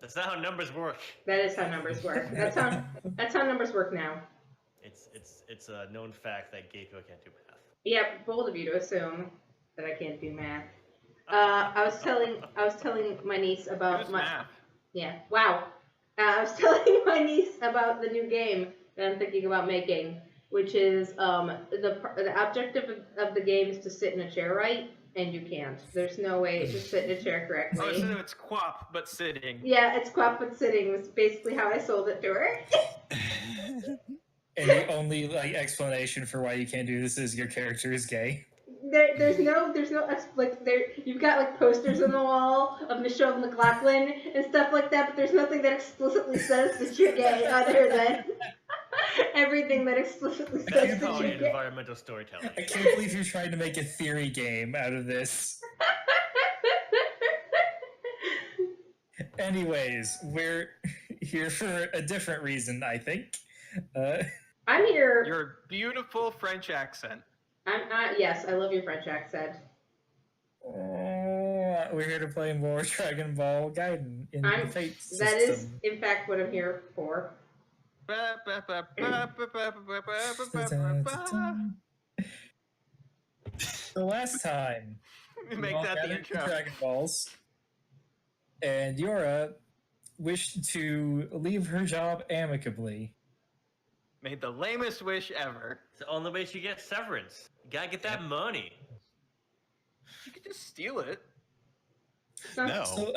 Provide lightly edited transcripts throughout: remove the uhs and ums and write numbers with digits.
That's not how numbers work. That is how numbers work. That's how numbers work now. It's a known fact that gay people can't do math. Yep, bold of you to assume that I can't do math. I was telling my niece about Who's my math? yeah. Wow. I was telling my niece about the new game that I'm thinking about making, which is the objective of the game is to sit in a chair right, and you can't. There's no way to sit in a chair correctly. Oh, so it's quap but sitting. Yeah, it's quap but sitting was basically how I sold it to her. And the only explanation for why you can't do this is your character is gay. There's no you've got like posters on the wall of Michelle McLaughlin and stuff like that, but there's nothing that explicitly says that you're gay other than everything that explicitly says That's that called you're gay. environmental storytelling. I can't believe you're trying to make a theory game out of this. Anyways, we're here for a different reason, I think. I'm here. Your beautiful French accent. Yes, I love your French accent. We're here to play more Dragon Ball Gaiden in the Fate system. That is, in fact, what I'm here for. The last time, Make that the intro. Dragon Balls, and Yora wished to leave her job amicably. Made the lamest wish ever. It's the only way she gets severance. You gotta get that money. You could just steal it. No. So,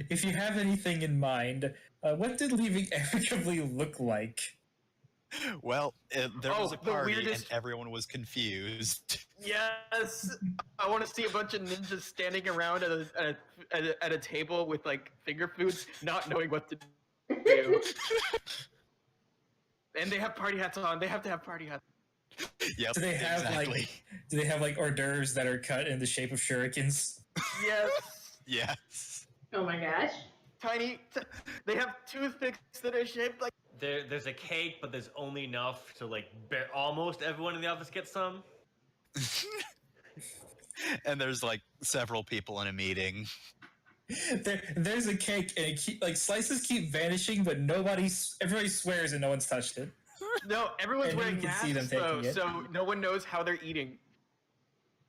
if you have anything in mind, what did leaving amicably look like? Well, there was a the party weirdest- and everyone was confused. Yes, I want to see a bunch of ninjas standing around at a table with like finger foods, not knowing what to do. And they have party hats on. They have to have party hats. Yep. Do they have exactly. hors d'oeuvres that are cut in the shape of shurikens? Yes. Yes. Oh my gosh. They have toothpicks that are shaped like. There's a cake, but there's only enough to almost everyone in the office gets some. And there's like several people in a meeting. There's a cake, and slices keep vanishing, but everybody swears and no one's touched it. No, everyone's And you wearing can see them masks though, taking it. so no one knows how they're eating.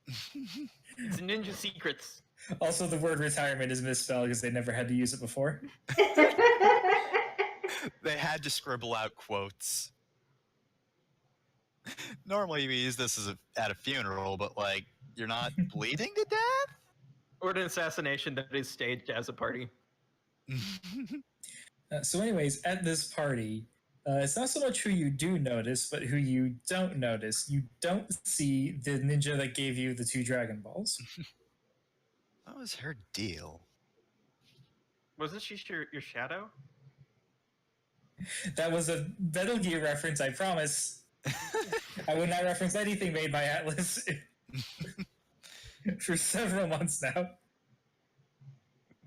It's ninja secrets. Also, the word retirement is misspelled because they never had to use it before. They had to scribble out quotes. Normally we use this at a funeral, but you're not bleeding to death? Or an assassination that is staged as a party. So anyways, at this party, it's not so much who you do notice, but who you don't notice. You don't see the ninja that gave you the 2 Dragon Balls. What was her deal? Wasn't she your shadow? That was a Metal Gear reference, I promise. I would not reference anything made by Atlas for several months now.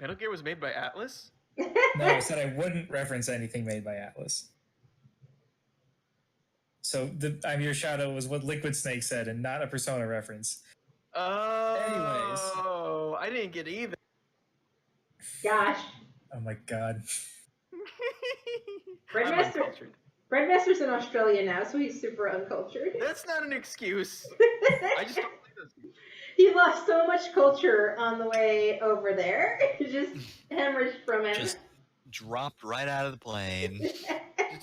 Metal Gear was made by Atlas? No, I said I wouldn't reference anything made by Atlas. So I'm your shadow was what Liquid Snake said, and not a Persona reference. Oh, I didn't get either. Gosh. Oh my god. I'm uncultured. Breadmaster's in Australia now, so he's super uncultured. That's not an excuse. I just don't play those games. He lost so much culture on the way over there. Just hemorrhaged from him. Just dropped right out of the plane. Just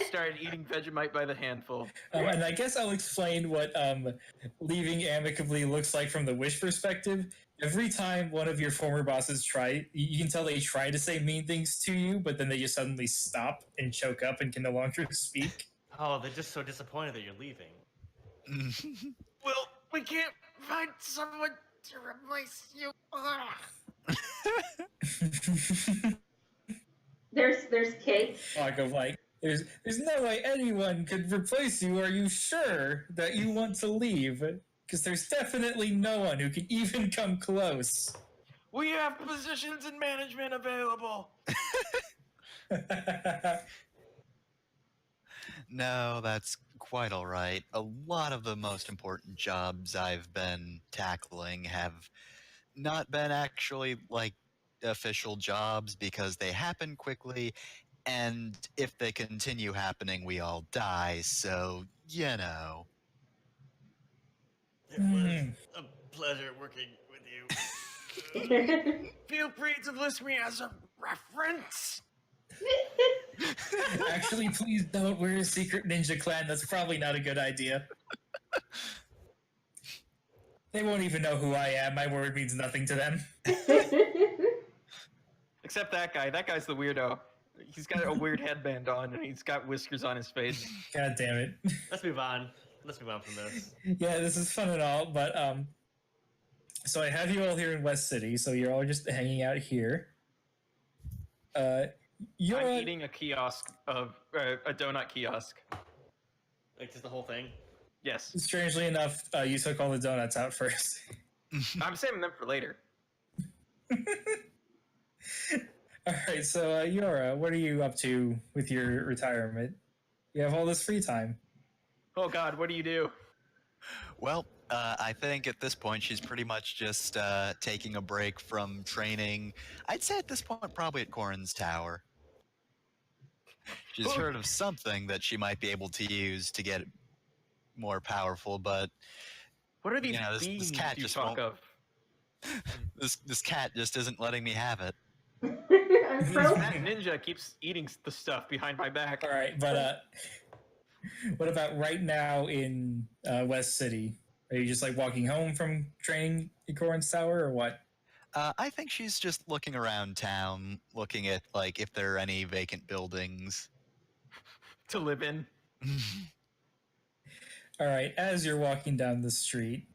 started eating Vegemite by the handful. And I guess I'll explain what leaving amicably looks like from the Wish perspective. Every time one of your former bosses you can tell they try to say mean things to you, but then they just suddenly stop and choke up and can no longer speak. Oh, they're just so disappointed that you're leaving. Well, we can't find someone to replace you. There's Kate. There's no way anyone could replace you. Are you sure that you want to leave? Because there's definitely no one who can even come close. We have positions in management available. No, that's quite all right. A lot of the most important jobs I've been tackling have not been actually, official jobs because they happen quickly, and if they continue happening, we all die. So, you know. It was a pleasure working with you. Feel free to list me as a reference. Actually, please don't. We're a secret ninja clan. That's probably not a good idea. They won't even know who I am. My word means nothing to them. Except that guy. That guy's the weirdo. He's got a weird headband on, and he's got whiskers on his face. God damn it. Let's move on. Let's move on from this. Yeah, this is fun and all, but so I have you all here in West City, so you're all just hanging out here. You're I'm eating a kiosk of a donut kiosk. Like just the whole thing. Yes, strangely enough, you took all the donuts out first. I'm saving them for later. All right, so Yora, what are you up to with your retirement? You have all this free time. Oh God, what do you do? Well, I think at this point she's pretty much just taking a break from training. I'd say at this point probably at Corin's Tower. She's heard of something that she might be able to use to get more powerful, but What are these you know, this beans cat you just talk won't- of? this cat just isn't letting me have it. That ninja keeps eating the stuff behind my back. All right, but what about right now in West City? Are you just like walking home from training at Corin's Tower, or what? I think she's just looking around town, looking at like if there are any vacant buildings. To live in. All right, as you're walking down the street,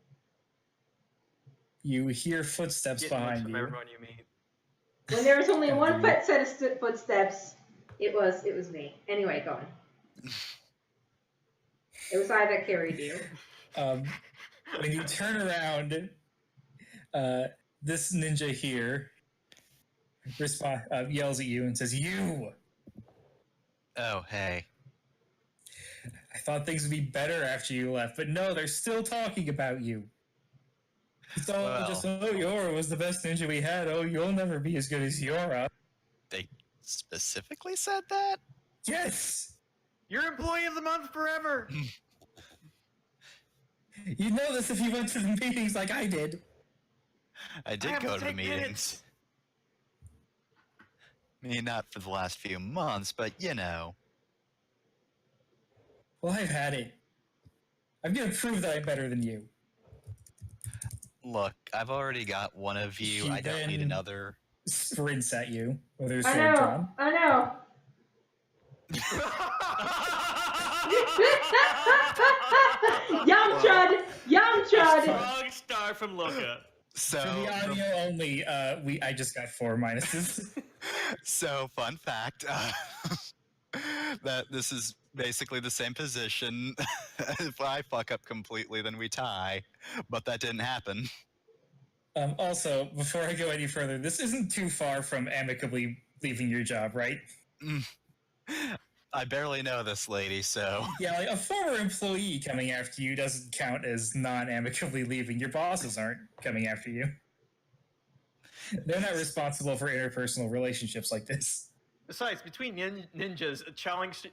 you hear footsteps Get notes behind from you. everyone you meet. When there was only one set of footsteps, it was me. Anyway, go on. It was I that carried you. When you turn around, this ninja here yells at you and says, "You! Oh, hey. I thought things would be better after you left, but no, they're still talking about you. It's all Well. just, oh, Yora was the best ninja we had. Oh, you'll never be as good as Yora." They specifically said that? Yes! You're employee of the month forever. You'd know this if you went to the meetings like I did. I did have go to to the take meetings. minutes. I mean, not for the last few months, but you know. Well, I've had it. I'm gonna prove that I'm better than you. Look, I've already got one of you. She I don't need then- another. Sprints at you with her I sword know. drawn. I know. Yum chud. Strong star from Luca. So, For the audio only, I just got 4 minuses. so fun fact that this is basically the same position. If I fuck up completely, then we tie. But that didn't happen. Also, before I go any further, this isn't too far from amicably leaving your job, right? I barely know this lady, so. Yeah, like a former employee coming after you doesn't count as non-amicably leaving. Your bosses aren't coming after you. They're not responsible for interpersonal relationships like this. Besides, between ninjas,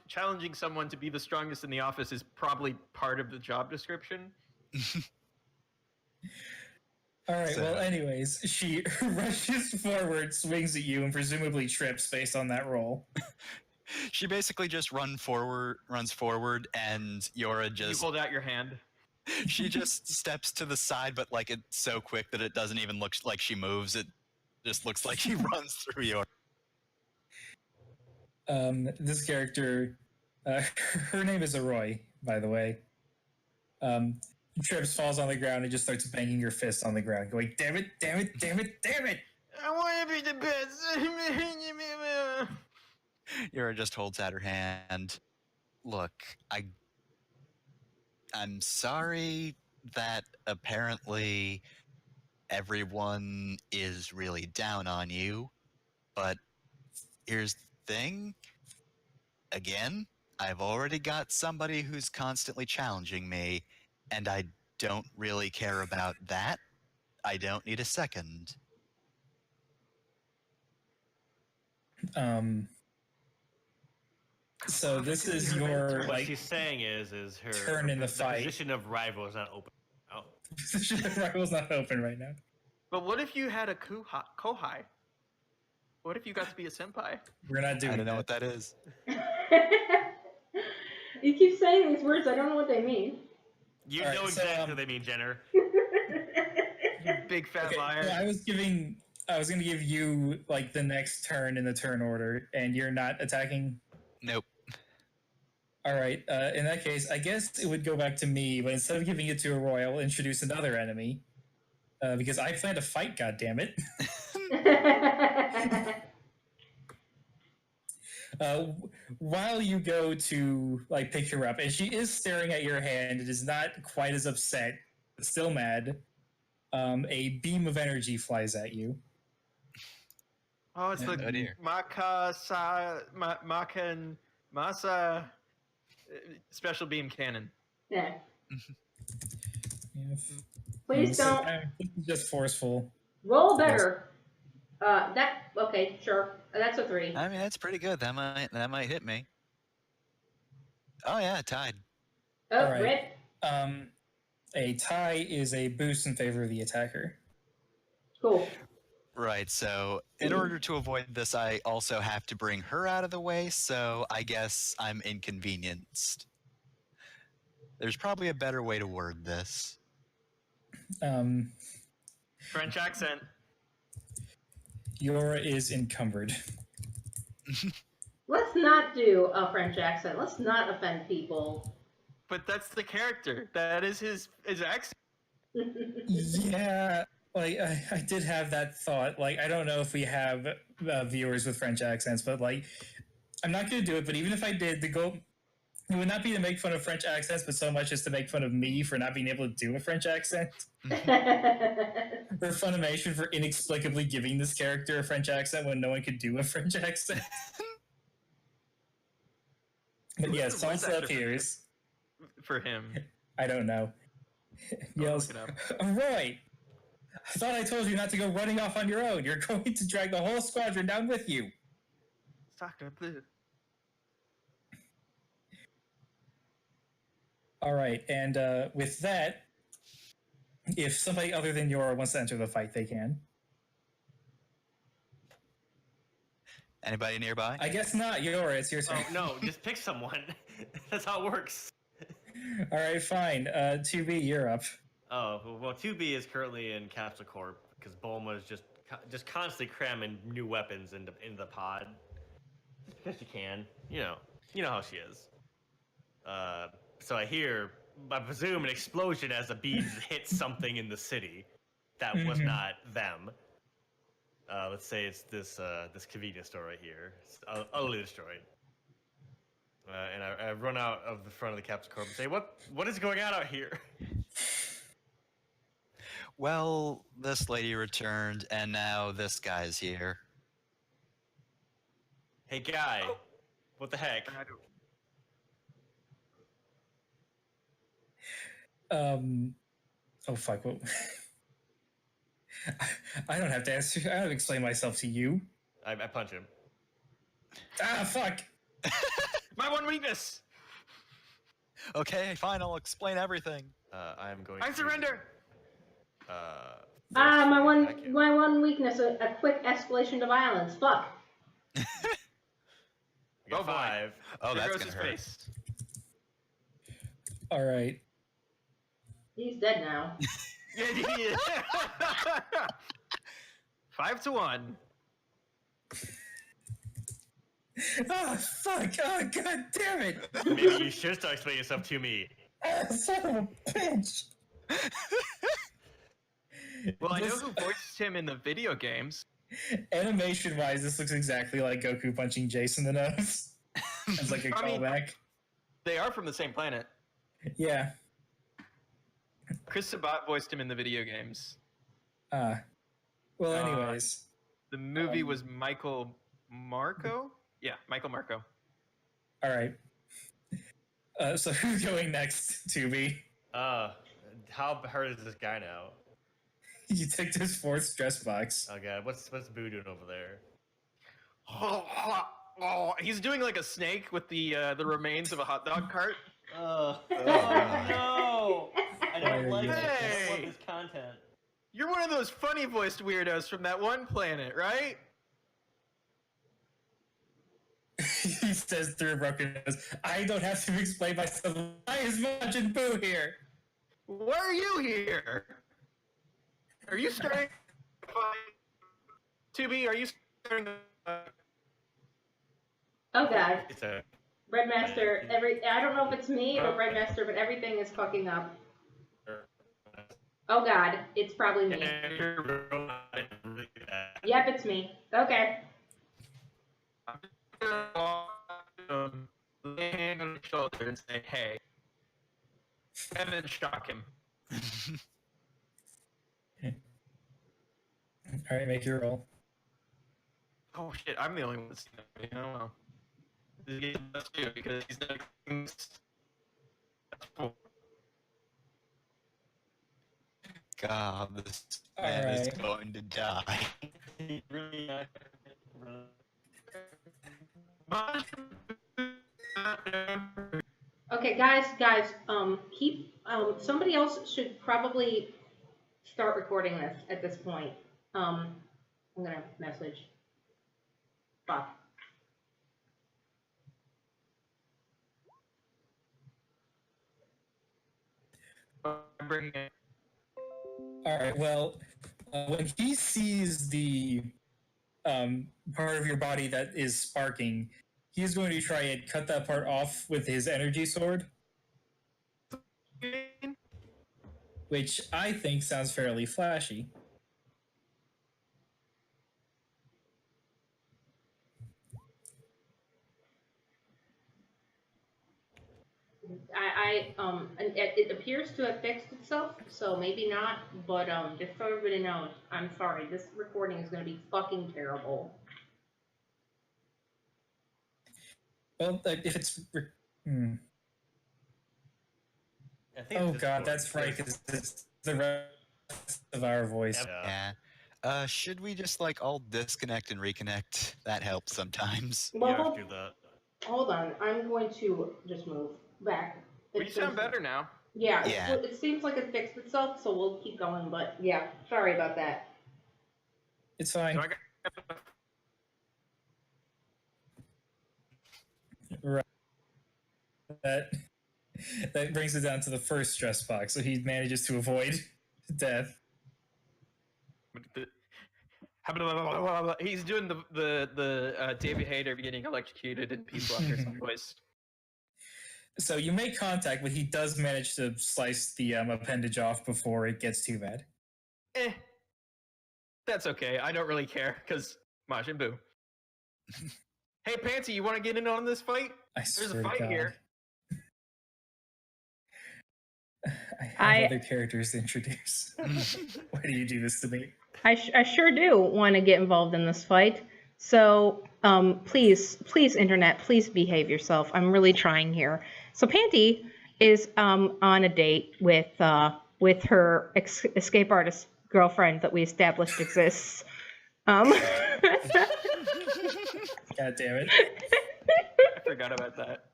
challenging someone to be the strongest in the office is probably part of the job description. All right, So- well, anyways, she rushes forward, swings at you, and presumably trips based on that roll. She basically just runs forward, and Yora You just hold out your hand. she just steps to the side, but like it's so quick that it doesn't even look like she moves. It just looks like she runs through Yora. This character, her name is Aroy, by the way. Trips, falls on the ground, and just starts banging her fist on the ground, going, "Damn it, damn it, damn it, damn it!" I want to be the best. Yura just holds out her hand. Look, I'm sorry that apparently everyone is really down on you, but here's the thing. Again, I've already got somebody who's constantly challenging me, and I don't really care about that. I don't need a second. So this is your What like she's saying is her turn in the fight. position of rival is not open. Oh, position of rival's not open right now. But what if you had a kohai? What if you got to be a senpai? We're not doing I don't know that. what that is. You keep saying these words, I don't know what they mean. you All know right, so, exactly what they mean, Jenner. You big fat Okay, liar. so I was going to give you like the next turn in the turn order, and you're not attacking. Nope. All right. In that case, I guess it would go back to me, but instead of giving it to a Roy, I'll introduce another enemy because I plan to fight. God damn it! While you go to like pick her up, and she is staring at your hand, it is not quite as upset, but still mad. A beam of energy flies at you. Oh, it's the Oh dear. Maka and Masa special beam cannon. Yeah. Yeah. Please don't This is just forceful. roll better. Okay, sure. That's a 3. I mean, that's pretty good. That might hit me. Oh yeah, tied. Oh, All right. Rip. A tie is a boost in favor of the attacker. Cool. Right. So in order to avoid this, I also have to bring her out of the way. So I guess I'm inconvenienced. There's probably a better way to word this. French accent. Yora is encumbered. Let's not do a French accent. Let's not offend people. But that's the character. That is his accent. Yeah, like I did have that thought. Like I don't know if we have viewers with French accents, but like I'm not going to do it. But even if I did, the goal it would not be to make fun of French accents, but so much as to make fun of me for not being able to do a French accent. Or Funimation for inexplicably giving this character a French accent when no one could do a French accent. But yeah, Who's the voice Sansa actor appears. For him. I don't know. Yells, look it up. Roy, I thought I told you not to go running off on your own. You're going to drag the whole squadron down with you. Soccer blue. All right, and with that, if somebody other than Yora wants to enter the fight, they can. Anybody nearby? I guess not, Yora. It's your turn. Oh no, just pick someone. That's how it works. All right, fine. 2B, you're up. Oh well, 2B is currently in Capsule Corp because Bulma is just constantly cramming new weapons into the pod. Just because she can, you know how she is. So I presume, an explosion as the beams hit something in the city that was not them. Let's say it's this convenience store right here. It's utterly destroyed. And I run out of the front of the Capsule Corp and say, "What is going on out here?" Well, this lady returned, and now this guy's here. Hey guy, what the heck? Oh fuck. What? I don't have to answer. I don't have to explain myself to you. I punch him. Ah, fuck. My one weakness. Okay, fine. I'll explain everything. I'm going. I to, surrender. my attack him. one weakness, a quick escalation to violence. Fuck. I got Oh, boy. 5. Oh, There that's goes gonna his hurt. face. All right. He's dead now. Yeah, he is. 5-1. Ah, fuck. Oh, god damn it. Maybe you should start explaining yourself to me. Ah, son of a bitch. Well, I know This- who voiced him in the video games. Animation-wise, this looks exactly like Goku punching Jason in the nose. It's like a I mean- callback. They are from the same planet. Yeah. Chris Sabat voiced him in the video games. Well, anyways. The movie was Michael Marco? Yeah, Michael Marco. All right. So who's going next, 2B? How hurt is this guy now? You took this fourth stress box. Oh god, what's Boo doing over there? Oh, He's doing like a snake with the remains of a hot dog cart. Oh Oh, no! I don't like it. I don't Hey! want this content. You're one of those funny voiced weirdos from that one planet, right? He says through a broken nose, I don't have to explain myself. Why is Majin Buu here? Why are you here? Are you starting? 2B, are you starting? Oh god. It's a Breadmaster, I don't know if it's me or Breadmaster, but everything is fucking up. Oh god, it's probably me. Yep, it's me. Okay. Lay a hand on his shoulder and say, "Hey," and then shock him. All right, make your roll. Oh shit! I'm the only one that's seen it. Oh well. This game does too because he's not. That's cool. God, this man is Alright. going to die. really, Okay, guys, somebody else should probably start recording this at this point. I'm gonna message. Fuck. I'm bringing it. All right. Well, when he sees the part of your body that is sparking, he's going to try and cut that part off with his energy sword, which I think sounds fairly flashy. And it appears to have fixed itself, so maybe not, but just so everybody knows, I'm sorry, this recording is gonna be fucking terrible. Well, if it's I think oh it's god, Discord. that's right, because it's the rest of our voice. Yeah. Should we just like all disconnect and reconnect? That helps sometimes. Well, Yeah, do that. hold on, I'm going to just move back. Well, you sound better now. Yeah, Yeah. it seems like it fixed itself, so we'll keep going, but yeah, sorry about that. It's fine. So I got- Right. That brings it down to the first stress box, so he manages to avoid death. He's doing the David Hayter getting electrocuted in Peace Walker's voice. So you make contact, but he does manage to slice the appendage off before it gets too bad. That's okay. I don't really care because Majin Buu. Hey, Pansy, you want to get in on this fight? I There's swear a to fight God. here. I have other characters to introduce. Why do you do this to me? I sure do want to get involved in this fight. So, please, internet, please behave yourself. I'm really trying here. So, Panty is on a date with her escape artist girlfriend that we established exists. God damn it. I forgot about that.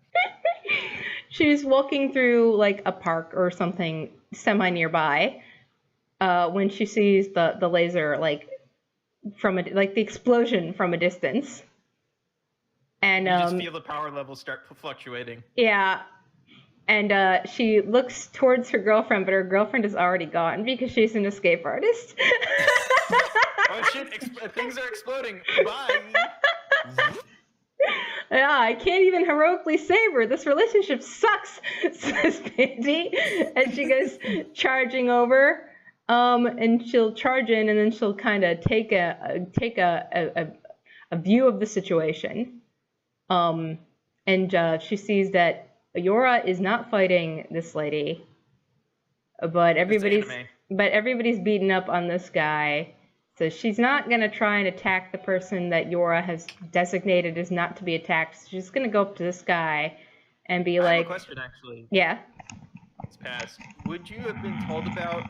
She's walking through like a park or something semi nearby when she sees the laser like the explosion from a distance. And You just feel the power levels start fluctuating. yeah. And she looks towards her girlfriend, but her girlfriend is already gone because she's an escape artist. Oh shit, things are exploding. Bye. Yeah, I can't even heroically save her. This relationship sucks, says Panty. And she goes charging over. And she'll charge in, and then she'll kind of take a view of the situation. And she sees that Yora is not fighting this lady, but everybody's beaten up on this guy. So she's not gonna try and attack the person that Yora has designated as not to be attacked. She's gonna go up to this guy and be I like, have a question actually. "Yeah, It's past. Would you have been told about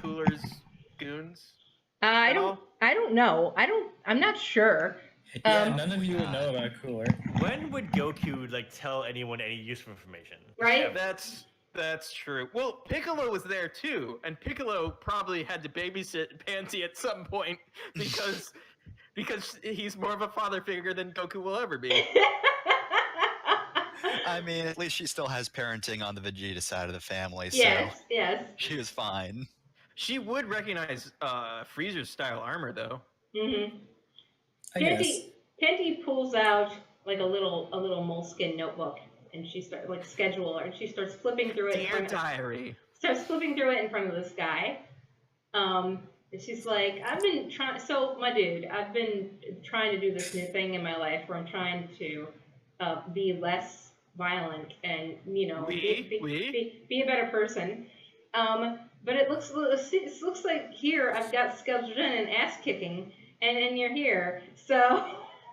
Cooler's goons? I don't know. I'm not sure. Yeah, none of you would know God. about Cooler. When would Goku like tell anyone any useful information? Right? That's true. Well, Piccolo was there too, and Piccolo probably had to babysit Pansy at some point because he's more of a father figure than Goku will ever be. I mean, at least she still has parenting on the Vegeta side of the family, so yes. she was fine. She would recognize Freezer's style armor though. Mm-hmm. I guess. Panty pulls out like a little moleskin notebook, and she starts like schedule, and she starts flipping through it. Dear diary. Starts flipping through it in front of this guy. And she's like, I've been trying. So my dude, I've been trying to do this new thing in my life where I'm trying to be less violent and be a better person. But it looks like here I've got scheduled in an ass kicking, and you're here. So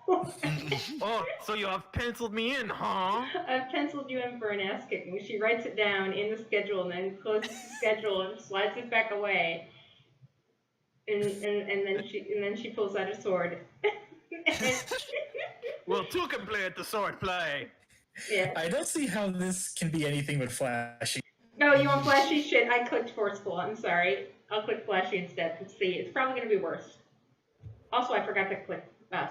Oh, so you have penciled me in, huh? I've penciled you in for an ass kicking. She writes it down in the schedule and then closes the schedule and slides it back away. And then she pulls out a sword. Well, two can play at the sword play. Yeah. I don't see how this can be anything but flashy. No, you want flashy shit? I clicked forceful. I'm sorry. I'll click flashy instead. Let's see. It's probably gonna be worse. Also, I forgot to click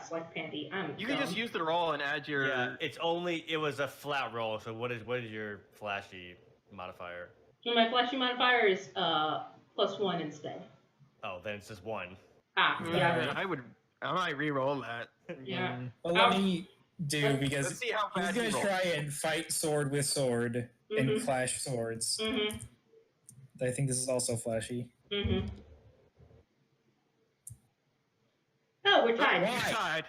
select panty. You can just use the roll and add your. Yeah, it was a flat roll. So what is your flashy modifier? Well, my flashy modifier is +1 instead. Oh, then it's just 1. Yeah. I might re-roll that. Yeah. Well, let me do, because Let's see how he's fast going you to roll. try and fight sword with sword and clash swords. Mm-hmm. I think this is also flashy. Mm-hmm. Oh, we're tied. You tied.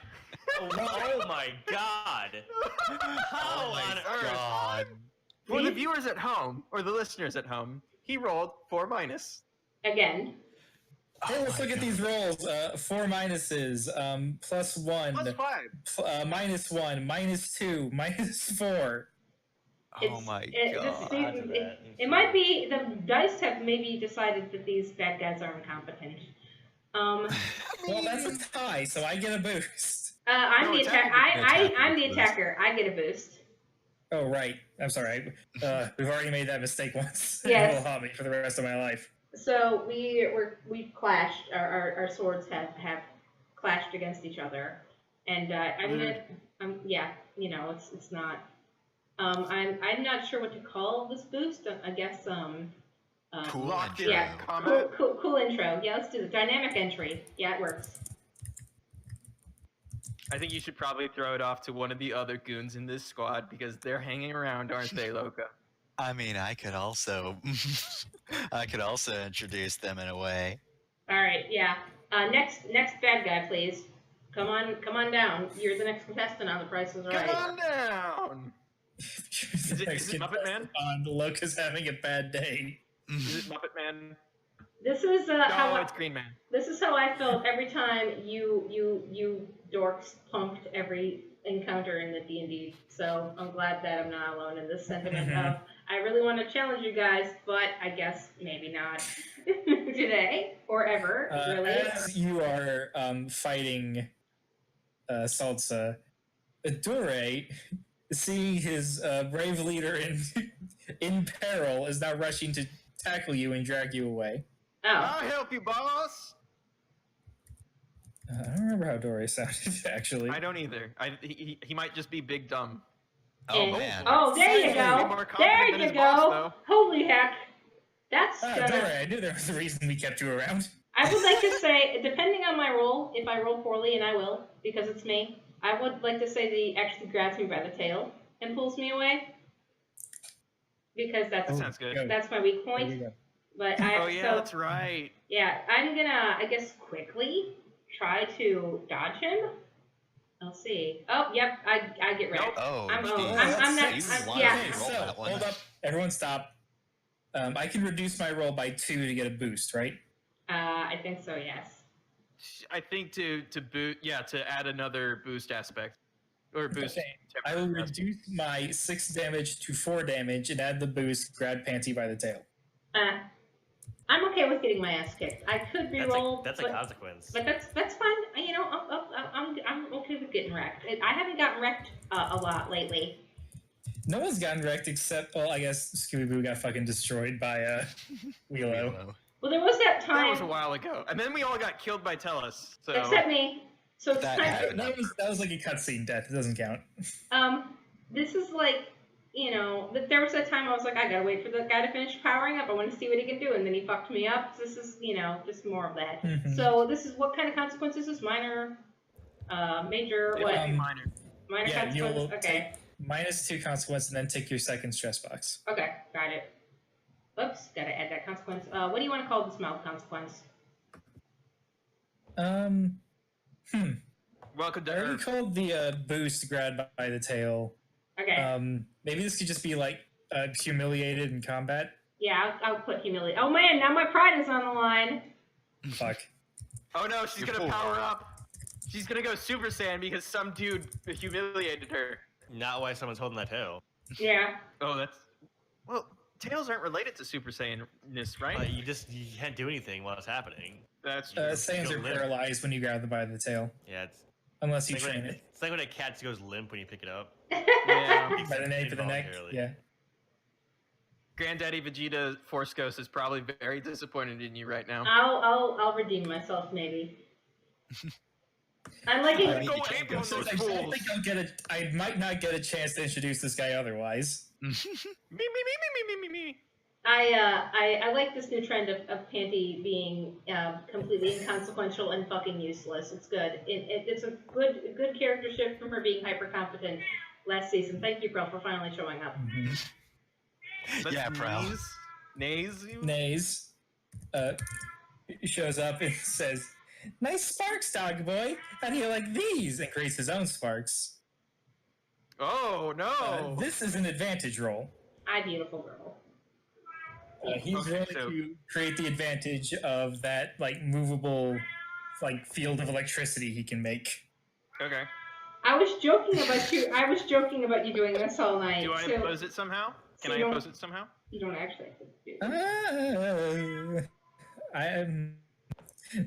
Oh my god! How Oh my on earth? God. For the viewers at home or the listeners at home, he rolled 4-. Again. Hey, let's look at these rolls. 4 minuses, +1, +5. -1, -2, -4. Oh my God. It might be the dice have maybe decided that these bad guys are incompetent. Well, that's a tie, so I get a boost. I'm No, the attacker. I'm the boost. attacker. I get a boost. Oh, right. I'm sorry. We've already made that mistake once. Yes. It will haunt me for the rest of my life. So we've clashed. Our swords have clashed against each other, and it's not. I'm not sure what to call this boost. I guess Cool Locked in intro. Yeah. combat. cool intro. Yeah, let's do the dynamic entry. Yeah, it works. I think you should probably throw it off to one of the other goons in this squad because they're hanging around, aren't they, Loka? I mean, I could also introduce them in a way. All right. Yeah. Next bad guy, please. Come on down. You're the next contestant on The Price is Right. Come on down. Is it Muppet Man? Loka's having a bad day. Is it Muppet Man? This is No, it's Green Man. This is how I felt every time you dorks punked every encounter in the D&D. So I'm glad that I'm not alone in this sentiment of I really want to challenge you guys, but I guess maybe not today or ever. Really. As you are fighting Salsa, Dore, seeing his brave leader in peril, is now rushing to tackle you and drag you away. Oh. I'll help you, boss. I don't remember how Dore sounded, actually. I don't either. He might just be big dumb. Oh And- man. Oh, there you Be go. more confident There than you his boss, go. though. Holy heck. That's Dore, I knew there was a reason we kept you around. I would like to say, depending on my roll, if I roll poorly, and I will, because it's me, I would like to say that he actually grabs me by the tail and pulls me away. Because That sounds good. that's my weak There you point. go. But Oh yeah, that's right. Yeah, I'm gonna, I guess, quickly try to dodge him. I'll see. Oh, yep, I get wrecked. Oh, I'm- geez. I'm not- You I'm- wanted yeah. to Okay, roll so, that one. hold up. Everyone stop. I can reduce my roll by 2 to get a boost, right? I think so, yes. I think to add another boost aspect or boost. Okay, I will reduce my 6 damage to 4 damage and add the boost, grab Panty by the tail. I'm okay with getting my ass kicked. I could re-roll, That's a consequence. but that's fine. You know, I'm okay with getting wrecked. I haven't gotten wrecked a lot lately. No one's gotten wrecked except, well, I guess Scooby-Doo got fucking destroyed by Wheelo. Well, there was that time. That was a while ago, and then we all got killed by Tellus. So Except me. So it's That time. happened. That was like a cutscene death. It doesn't count. This is like, there was that time I was like, I gotta wait for the guy to finish powering up. I want to see what he can do, and then he fucked me up. This is, just more of that. Mhm. So this is what kind of consequences is minor, major, it what? might be minor. Minor Yeah, consequences. you'll Okay. take -2 consequence and then take your second stress box. Okay, got it. Oops, gotta add that consequence. What do you want to call this mouth consequence? Welcome to I already Earth. called the boost grabbed by the tail. Okay. Maybe this could just be like humiliated in combat. Yeah, I'll put humility. Oh man, now my pride is on the line. Fuck. Oh no, she's You're gonna full. power up. She's gonna go Super Saiyan because some dude humiliated her. Not why someone's holding that tail. Yeah. Oh, that's well. Tails aren't related to Super Saiyan-ness, right? You can't do anything while it's happening. That's true. Saiyans Go are limp. paralyzed when you grab them by the tail, Yeah, it's unless you like when train a, it. it's like when a cat goes limp when you pick it up. Yeah. By the nape of the neck. Involuntarily. Yeah. Granddaddy Vegeta Force Ghost is probably very disappointed in you right now. I'll redeem myself maybe. I'm liking. I mean, Go you can't ape go on so those I fast. fools. think I'll get a. I might not get a chance to introduce this guy otherwise. Me. I like this new trend of Panty being completely inconsequential and fucking useless. It's good. It's a good character shift from her being hyper competent last season. Thank you, Pearl, for finally showing up. Yeah, Prowl. Nays. Nays shows up and says, "Nice sparks, dog boy. How do you like these?" And creates his own sparks. Oh no. This is an advantage roll. Hi, beautiful girl. He's Okay, going so- to create the advantage of that like movable like field of electricity he can make. Okay. I was joking about you. I was joking about you doing this all night. Do I so impose it somehow? Can so I you don't- impose it somehow? You don't actually have to do it. I am.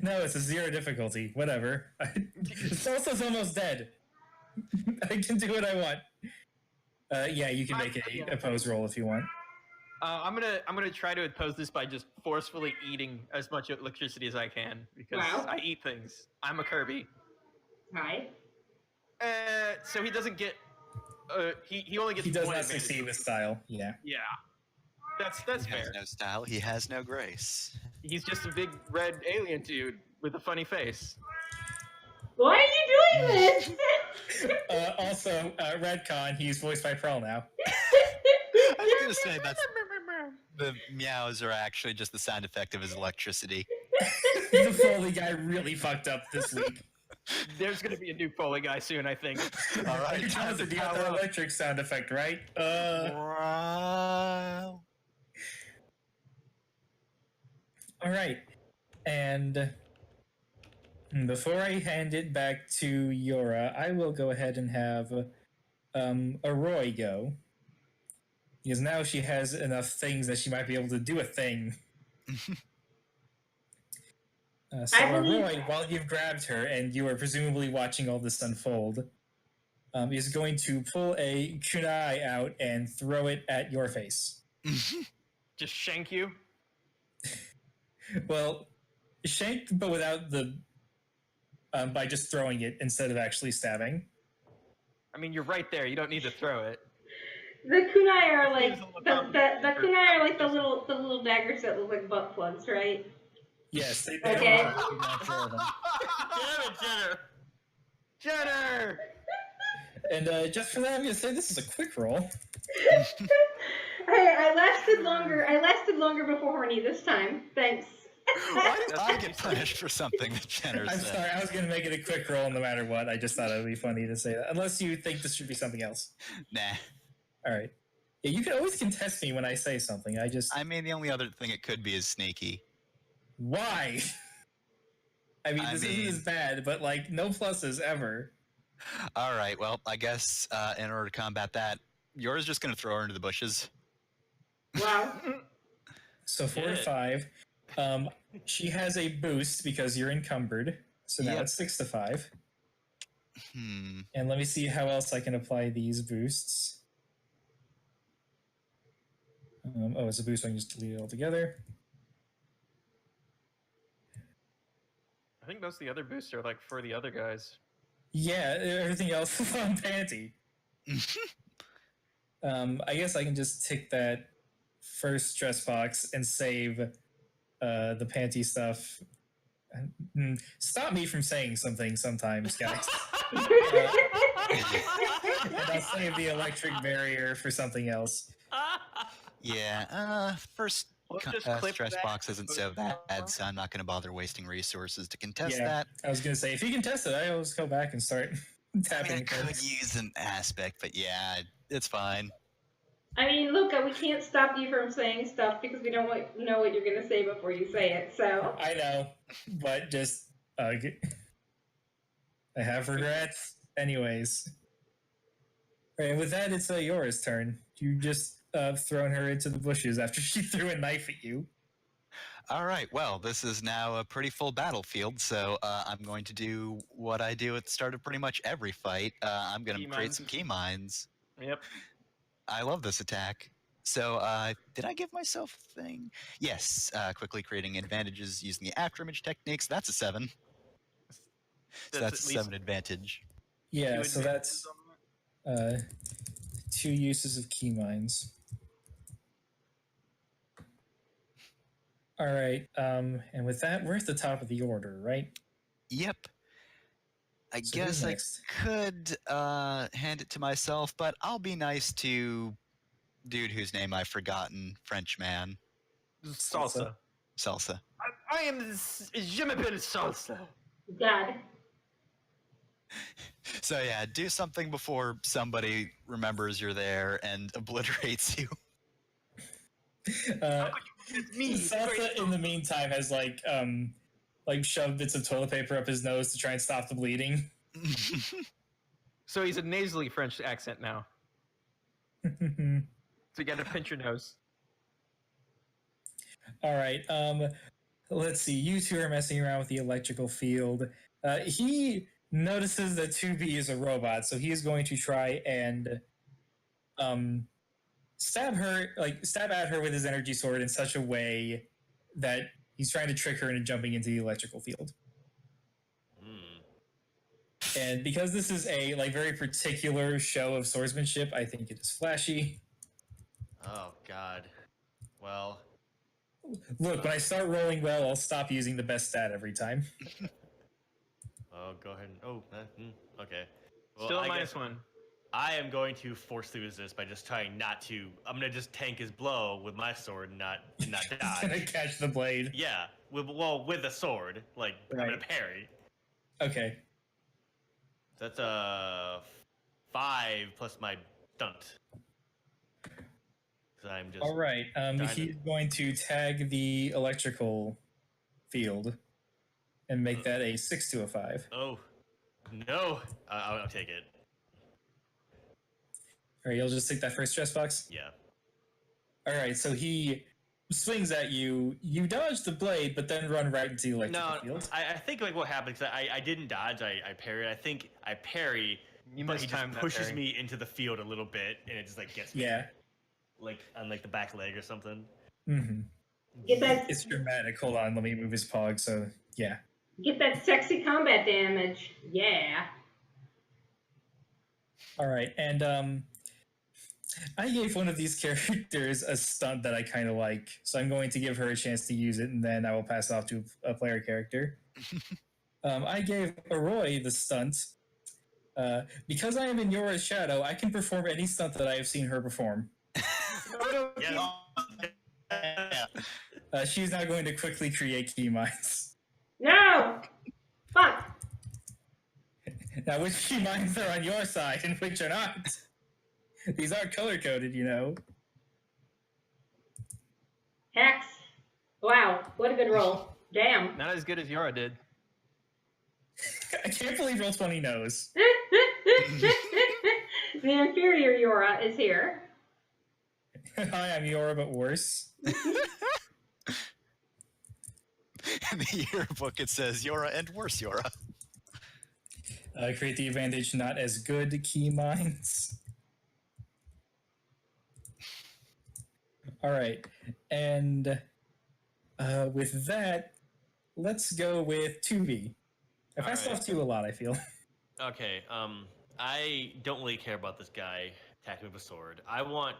No, it's a 0 difficulty. Whatever. Salsa's almost dead. I can do what I want. Yeah, you can make a oppose roll if you want. I'm gonna try to oppose this by just forcefully eating as much electricity as I can because Wow. I eat things. I'm a Kirby. Hi. So he doesn't get. He only gets. He does one not advantage. succeed with style. Yeah. Yeah. That's He fair. has no style. He has no grace. He's just a big red alien dude with a funny face. Why are you doing this? Also, Redcon, he's voiced by Pearl now. I was gonna say the meows are actually just the sound effect of his electricity. The Foley guy really fucked up this week. There's gonna be a new Foley guy soon, I think. All right, time Jonathan, to you got power that up. electric sound effect, right? Wow. All right. And before I hand it back to Yora, I will go ahead and have Roy go. Because now she has enough things that she might be able to do a thing. So I believe- Roy, while you've grabbed her and you are presumably watching all this unfold, is going to pull a kunai out and throw it at your face. Just shank you. Well, shank, but without the by just throwing it instead of actually stabbing. I mean, you're right there. You don't need to throw it. The kunai are like Use a little the kunai are like the little daggers that look like butt plugs, right? Yes, they Okay. don't have to throw them. Damn it, Jenner! Jenner! And just for that, I'm gonna say this is a quick roll. I lasted longer. I lasted longer before horny this time. Thanks. Why did I get punished for something that Jenner I'm said? sorry, I was gonna make it a quick roll no matter what. I just thought it would be funny to say that, unless you think this should be something else. Nah. All right. Yeah, you can always contest me when I say something. I mean, the only other thing it could be is sneaky. Why? I mean, I this mean- isn't as bad, but like no pluses ever. All right. Well, I guess in order to combat that, yours just going to throw her into the bushes. Wow. So 4 to Shit. 5. She has a boost because you're encumbered. So now Yep. it's 6 to 5. And let me see how else I can apply these boosts. It's a boost, so I can just delete it altogether. I think most of the other boosts are like for the other guys. Yeah, everything else is on Panty. I guess I can just tick that first stress box and save the Panty stuff. Stop me from saying something sometimes, guys. And I'll save the electric barrier for something else. Yeah, first Let's just clip stress that box isn't so boost bad, number. so I'm not going to bother wasting resources to contest Yeah, that. I was gonna say if you can test it, I always go back and start I tapping. mean, I could things. use an aspect, but yeah, it's fine. I mean, look, we can't stop you from saying stuff because we don't know what you're going to say before you say it, so. I know, but just I have regrets. Anyways, right, and with that, it's Yora's turn. You just thrown her into the bushes after she threw a knife at you. All right, well, this is now a pretty full battlefield, so I'm going to do what I do at the start of pretty much every fight. I'm going to Key create mines. some key mines. Yep. I love this attack. So, did I give myself a thing? Yes, quickly creating advantages using the afterimage techniques. That's a 7. So that's at a 7 advantage. Yeah, two so advantages that's on that. 2 uses of key mines. All right, and with that, we're at the top of the order, right? Yep. I So who's guess I next? could hand it to myself, but I'll be nice to dude whose name I've forgotten, French man, Salsa. Salsa. I am Je m'appelle Salsa. God. So yeah, do something before somebody remembers you're there and obliterates you. Salsa, in the meantime, has like shoved bits of toilet paper up his nose to try and stop the bleeding. So he's a nasally French accent now. So you gotta pinch your nose. All right. Let's see. You two are messing around with the electrical field. He notices that 2B is a robot, so he is going to try and stab at her with his energy sword in such a way that he's trying to trick her into jumping into the electrical field. And because this is a very particular show of swordsmanship, I think it is flashy. Oh God. Well. Look, when I start rolling well, I'll stop using the best stat every time. Oh, go ahead. Okay. Well, Still I minus guess 1. I am going to force the resist by just trying not to. I'm gonna just tank his blow with my sword and not He's gonna dodge. catch the blade. Yeah, with a sword. Like I'm gonna Right. parry. Okay. That's a 5 plus my stunt. So I'm just. All right. trying He's going to tag the electrical field and make that a 6 to a 5. Oh no! I'll take it. All right, you'll just take that first stress box. Yeah. All right. So he swings at you. You dodge the blade, but then run right into the electrical No, field. I think like what happened because I didn't dodge. I parried. I think I parry, You but he just mistimed that pushes parry. me into the field a little bit, and it just like gets me. Yeah. Like on like the back leg or something. Mm-hmm. Get that, It's dramatic. Hold on. Let me move his pog. So yeah. get that sexy combat damage. Yeah. All right, and I gave one of these characters a stunt that I kind of like, so I'm going to give her a chance to use it, and then I will pass it off to a player character. I gave Aroy the stunt. Because I am in Yora's shadow, I can perform any stunt that I have seen her perform. Yes. She's now going to quickly create key mines. No! Fuck! Now, which key mines are on your side and which are not? These aren't color-coded, you know. Hex. Wow, what a good roll. Damn. Not as good as Yora did. I can't believe Roll20 knows. The inferior Yora is here. Hi, I'm Yora, but worse. In the yearbook, it says Yora and worse Yora. Create the advantage not as good key mines. All right, and with that, let's go with 2B. I passed Alright. off 2 a lot, I feel. Okay, I don't really care about this guy attacking with a sword. I want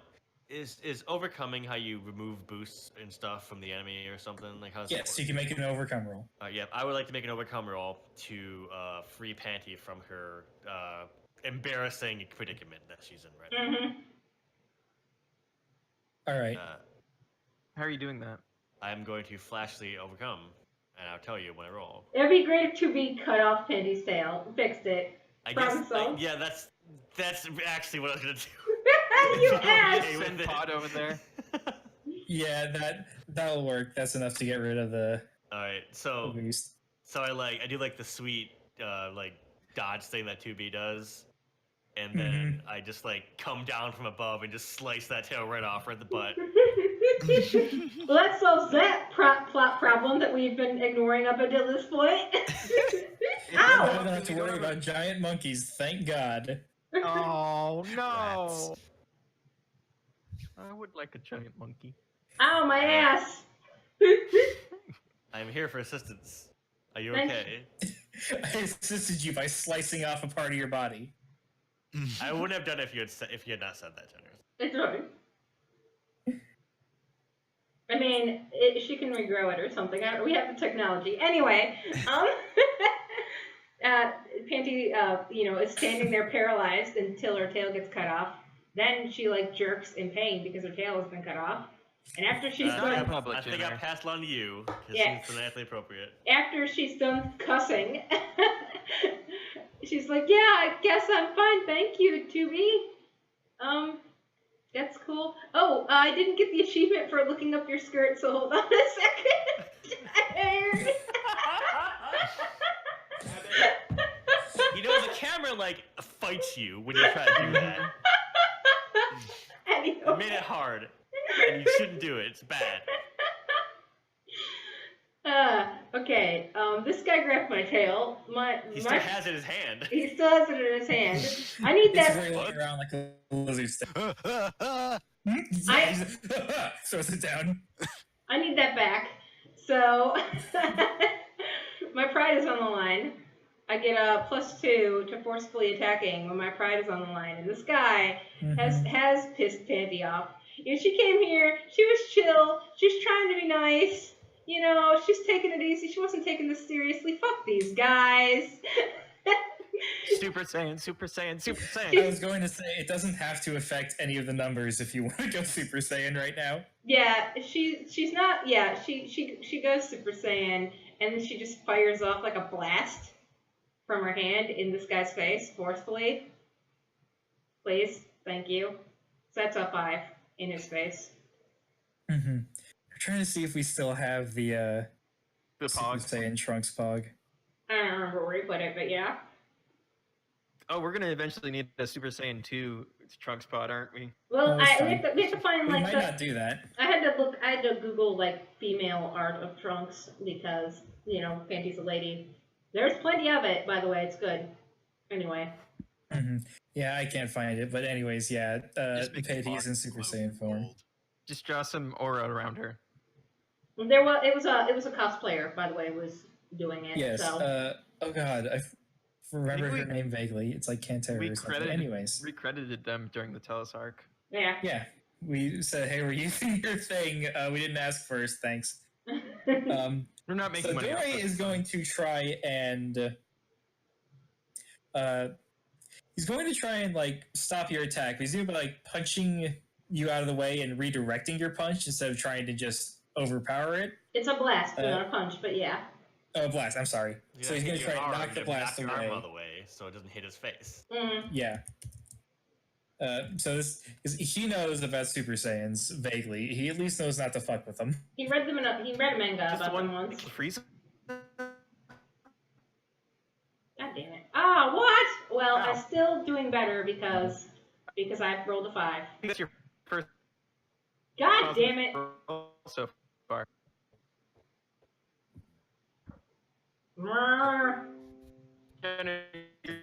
is overcoming how you remove boosts and stuff from the enemy or something like how's Yes, you can make an overcome roll. Yeah, I would like to make an overcome roll to free Panty from her embarrassing predicament that she's in right now. Mm-hmm. All right. How are you doing that? I'm going to flash the overcome, and I'll tell you when I roll. It'd be great if 2B cut off Panty's tail, fixed it. I Problem guess, solved. yeah, that's actually what I was gonna do. You Okay, asked! with it. Pod over there. Yeah, that'll work. That's enough to get rid of the All right, so boost. I do like the sweet like dodge thing that 2B does, and then I just like come down from above and just slice that tail right off right at the butt. Well, that solves that plot problem that we've been ignoring up until this point. I Ow! don't have to worry about giant monkeys, thank God. Oh no! Rats. I would like a giant monkey. Ow, my ass! I'm here for assistance. Are you Thank okay? I assisted you by slicing off a part of your body. I wouldn't have done it if you had not said that, Jenner. It's fine. I mean, she can regrow it or something. We have the technology. Anyway, Panty, is standing there paralyzed until her tail gets cut off. Then she like jerks in pain because her tail has been cut off. And after she's Not done, in public, I think I Jenner. passed along to you because Yeah. it's phonetically appropriate. after she's done cussing, she's like, "Yeah, I guess I'm fine, thank you, 2B. That's cool. Oh, I didn't get the achievement for looking up your skirt, so hold on a second." You know, the camera like fights you when you try to do that. Anyway. It made it hard, and you shouldn't do it. It's bad. Okay. This guy grabbed my tail. He still has it in his hand. He still has it in his hand. I need It's that. rolling around like a lizard stick. I- Throws it down. I need that back. So my pride is on the line. I get a +2 to forcefully attacking when my pride is on the line, and this guy has pissed Panty off. She came here. She was chill. She was trying to be nice. She's taking it easy. She wasn't taking this seriously. Fuck these guys. Super Saiyan, Super Saiyan, Super Saiyan. I was going to say, it doesn't have to affect any of the numbers if you want to go Super Saiyan right now. Yeah, she's not. Yeah, she goes Super Saiyan, and then she just fires off like a blast from her hand in this guy's face forcefully. Please, thank you. So that's a 5 in his face. I'm trying to see if we still have the The Super Pog. Saiyan Trunks Pog. I don't remember where he put it, but yeah. Oh, we're gonna eventually need a Super Saiyan 2 Trunks pod, aren't we? Well, that's we have to find We like might not do that. I had to Google like female art of Trunks because Panty's a lady. There's plenty of it, by the way. It's good. Anyway. Yeah, I can't find it, but anyways, yeah, Just make the Panty's box in Super glow Saiyan form. gold. Just draw some aura around her. It was a cosplayer, by the way, was doing it. Yes. So. Oh God, I remember we- her name vaguely. It's like Cantera We or something. Anyways, recredited them during the Telus arc. Yeah. yeah, we said, "Hey, we're using your thing." We didn't ask first. Thanks. We're not making So money. Dore off this. is going to try and he's going to try and like stop your attack. But he's going to be like punching you out of the way and redirecting your punch instead of trying to just overpower it. It's a blast, not a punch, but yeah. Oh, blast! I'm sorry. So he's going to try and knock the blast your arm away. out of the way so it doesn't hit his face. Yeah. So this is he knows about Super Saiyans vaguely. He at least knows not to fuck with them. He read a manga Just the about them one once. freeze. God damn it. Ah, what? Well, Ow. I'm still doing better because I've rolled a 5. That's your first. God damn it. roll so far. Brrr. Jenner, you're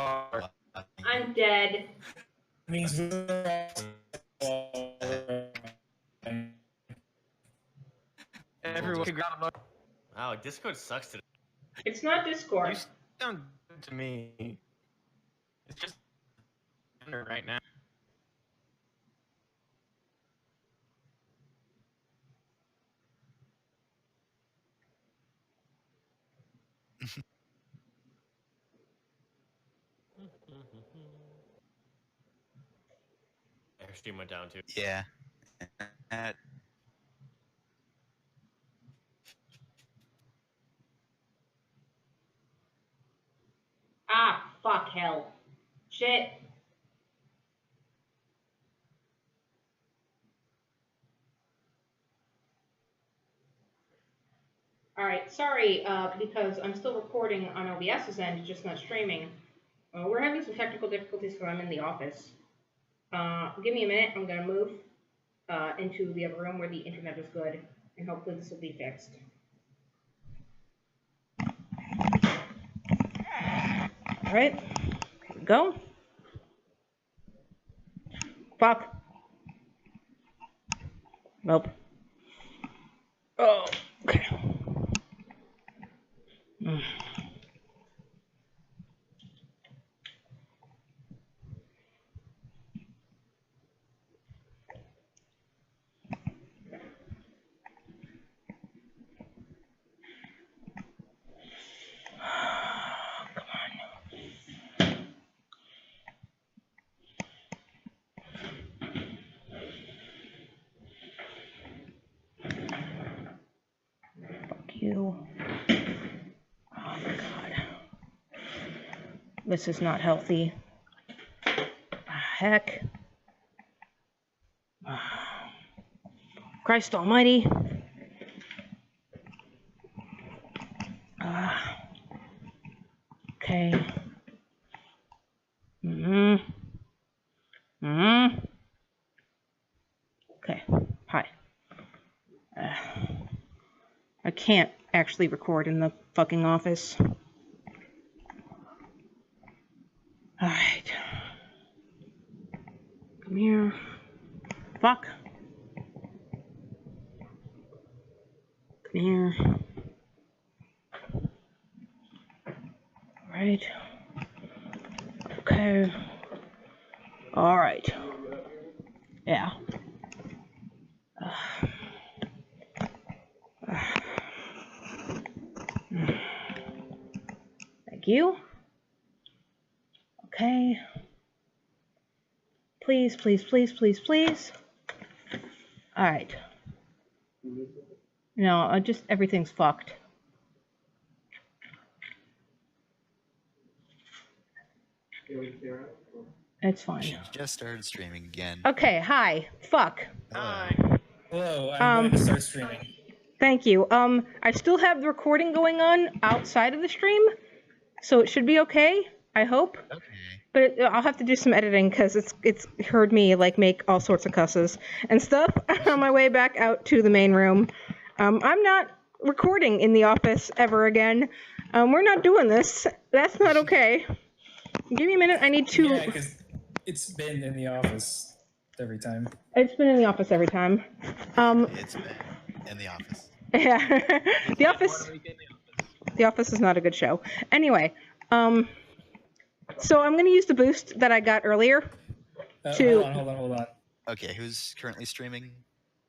are. I'm dead. Means we're all- Everyone can grab a Wow, Discord sucks today. It's not You Discord. sound good to me. It's just right now. Her stream went down too. Yeah. Ah, fuck hell. Shit. Alright, sorry, because I'm still recording on OBS's end, just not streaming. We're having some technical difficulties because I'm in the office. Give me a minute, I'm gonna move into the other room where the internet is good, and hopefully this will be fixed. Alright, here we go. Fuck. Nope. Oh, okay. You. Oh my god. This is not healthy. Heck. Christ almighty. Okay. Okay. Hi. I can't actually record in the fucking office. Alright. Come here. Fuck. Come here. Alright. Okay. Alright. Yeah. Thank you. Okay. Please, please, please, please, please. Alright. No, just everything's fucked. It's fine. She just started streaming again. Okay, hi. Fuck. Hi. Hello, I'm going to start streaming. Thank you. I still have the recording going on outside of the stream, so it should be okay, I hope. Okay. But I'll have to do some editing because it's heard me like make all sorts of cusses and stuff on my way back out to the main room. I'm not recording in the office ever again. We're not doing this. That's not okay. Give me a minute. I need to. Yeah, because it's been in the office every time. It's been in the office every time. It's been in the office. Yeah. The Office is not a good show. Anyway, so I'm going to use the boost that I got earlier. To Hold on. Okay, who's currently streaming?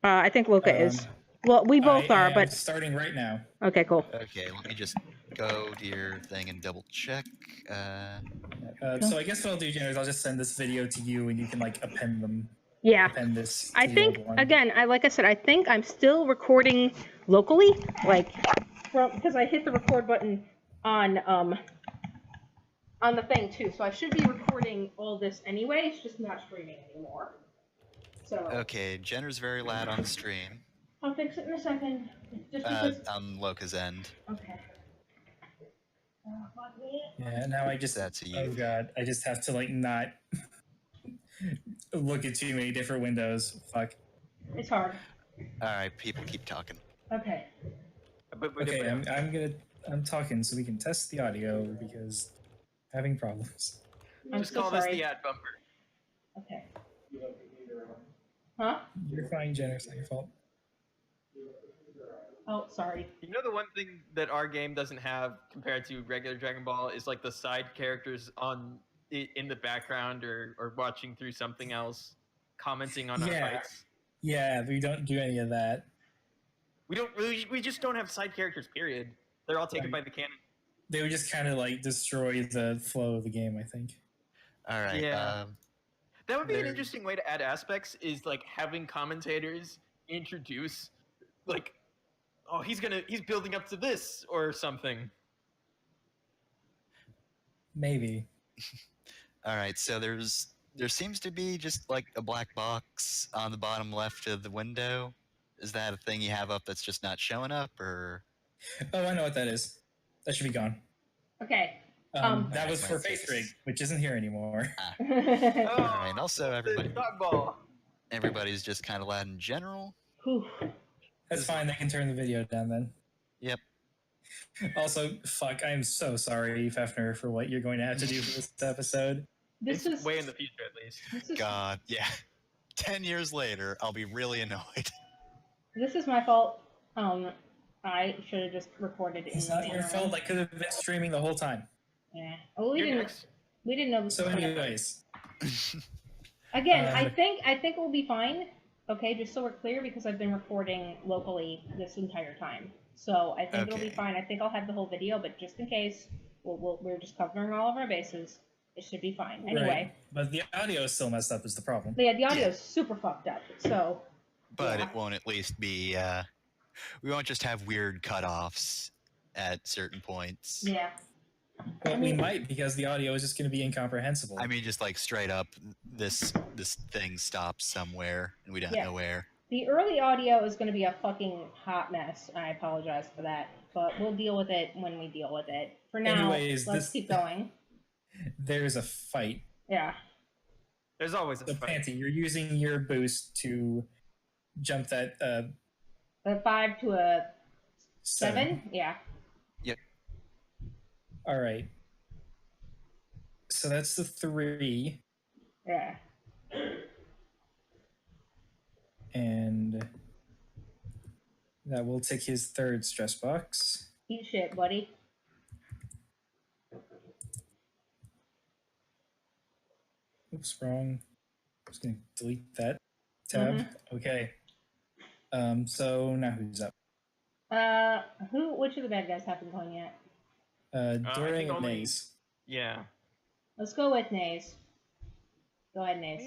I think Luca is. Well, we both are, am but starting right now. okay, cool. Okay, let me just go to your thing and double check. So I guess what I'll do, Jen, is I'll just send this video to you, and you can like append Yeah. this. I to the think old one. again, like I said, I think I'm still recording locally, like because I hit the record button on the thing too, so I should be recording all this anyway. It's just not streaming anymore. So Okay, Jenner's very loud on the stream. I'll fix it in a second. Just because. On Loca's end. Okay. Fuck me. Yeah, now I just. That's a Oh you. god, I just have to like not look at too many different windows. Fuck. It's hard. Alright, people keep talking. Okay. Okay, I'm talking so we can test the audio because having problems. I'm Just so call sorry. this the ad bumper. Okay. Huh? You're fine, Jenner. It's not your fault. Oh, sorry. You know the one thing that our game doesn't have compared to regular Dragon Ball is like the side characters in the background or watching through something else, commenting on our Yeah. fights. Yeah, we don't do any of that. We just don't have side characters. Period. They're all taken Right. by the canon. They would just kind of like destroy the flow of the game, I think. All right. Yeah. That would be an There- interesting way to add aspects. Is like having commentators introduce, like, oh, he's building up to this or something. Maybe. All right. So there seems to be just like a black box on the bottom left of the window. Is that a thing you have up that's just not showing up, or? Oh, I know what that is. That should be gone. Okay. That was for Face Rig, which isn't here anymore. All right. And also, everybody, Dodgeball. everybody's just kind of loud in general. Whew. That's fine. They can turn the video down then. Yep. Also, fuck, I am so sorry, Fefner, for what you're going to have to do for this episode. This It's is way in the future, at least. this is God, yeah. 10 years later, I'll be really annoyed. this is my fault. I should have just recorded it. It's not your fault. I could have been streaming the whole time. Yeah. Well, we You're didn't. next. We didn't know this. So, was gonna- anyways, Again, I Uh, think we'll be fine. Okay, just so we're clear, because I've been recording locally this entire time, so I think it'll be Okay. fine. I think I'll have the whole video, but just in case, we're just covering all of our bases. It should be fine. Anyway, right. But the audio is still messed up is the problem. but yeah, the audio is super fucked up. So But Yeah. it won't at least be, we won't just have weird cutoffs at certain points. yeah, Well, we might, because the audio is just going to be incomprehensible. I mean, just like straight up, this thing stops somewhere, and we don't Yeah. know where. the early audio is going to be a fucking hot mess. I apologize for that, but we'll deal with it when we deal with it. For now, Anyways, let's this- keep going. There's a fight. Yeah. There's always a So, fight. Panty, you're using your boost to jump that A 5 to a 7. 7? Yeah. All right. So that's the 3. Yeah. And that will take his 3rd stress box. Eat shit, buddy. Oops, wrong. I'm just gonna delete that tab. Mm-hmm. Okay. So now who's up? Which of the bad guys haven't gone yet? I During think and only- Nays. Yeah. Let's go with Nays. Go ahead, Nays.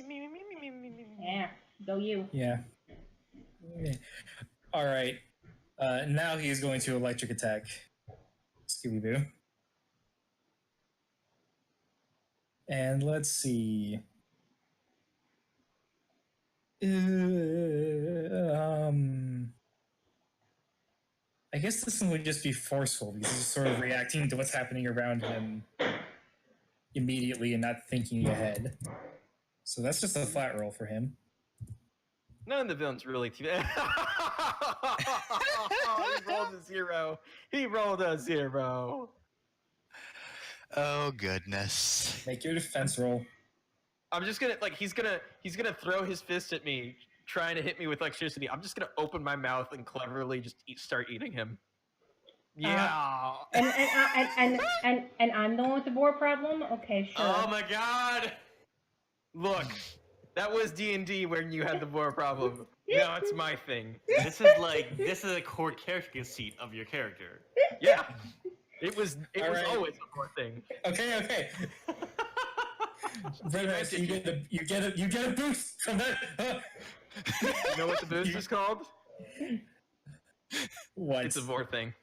Yeah, go you. Yeah. All right. Now he is going to electric attack Scooby Doo. And let's see. I guess this one would just be forceful because he's sort of reacting to what's happening around him immediately and not thinking ahead. So that's just a flat roll for him. None of the villains really. He rolled a 0. He rolled a 0. Oh, goodness. Make your defense roll. I'm just gonna he's gonna throw his fist at me, trying to hit me with electricity. I'm just gonna open my mouth and cleverly just start eating him. Yeah. And I'm the one with the boar problem? Okay, sure. Oh my god! Look, that was D&D when you had the war problem. Now it's my thing. This is a core character conceit of your character. Yeah. It was All right. always a war thing. Okay. Very nice. So you get a boost from that. You know what the boost is called? What? It's a vor thing.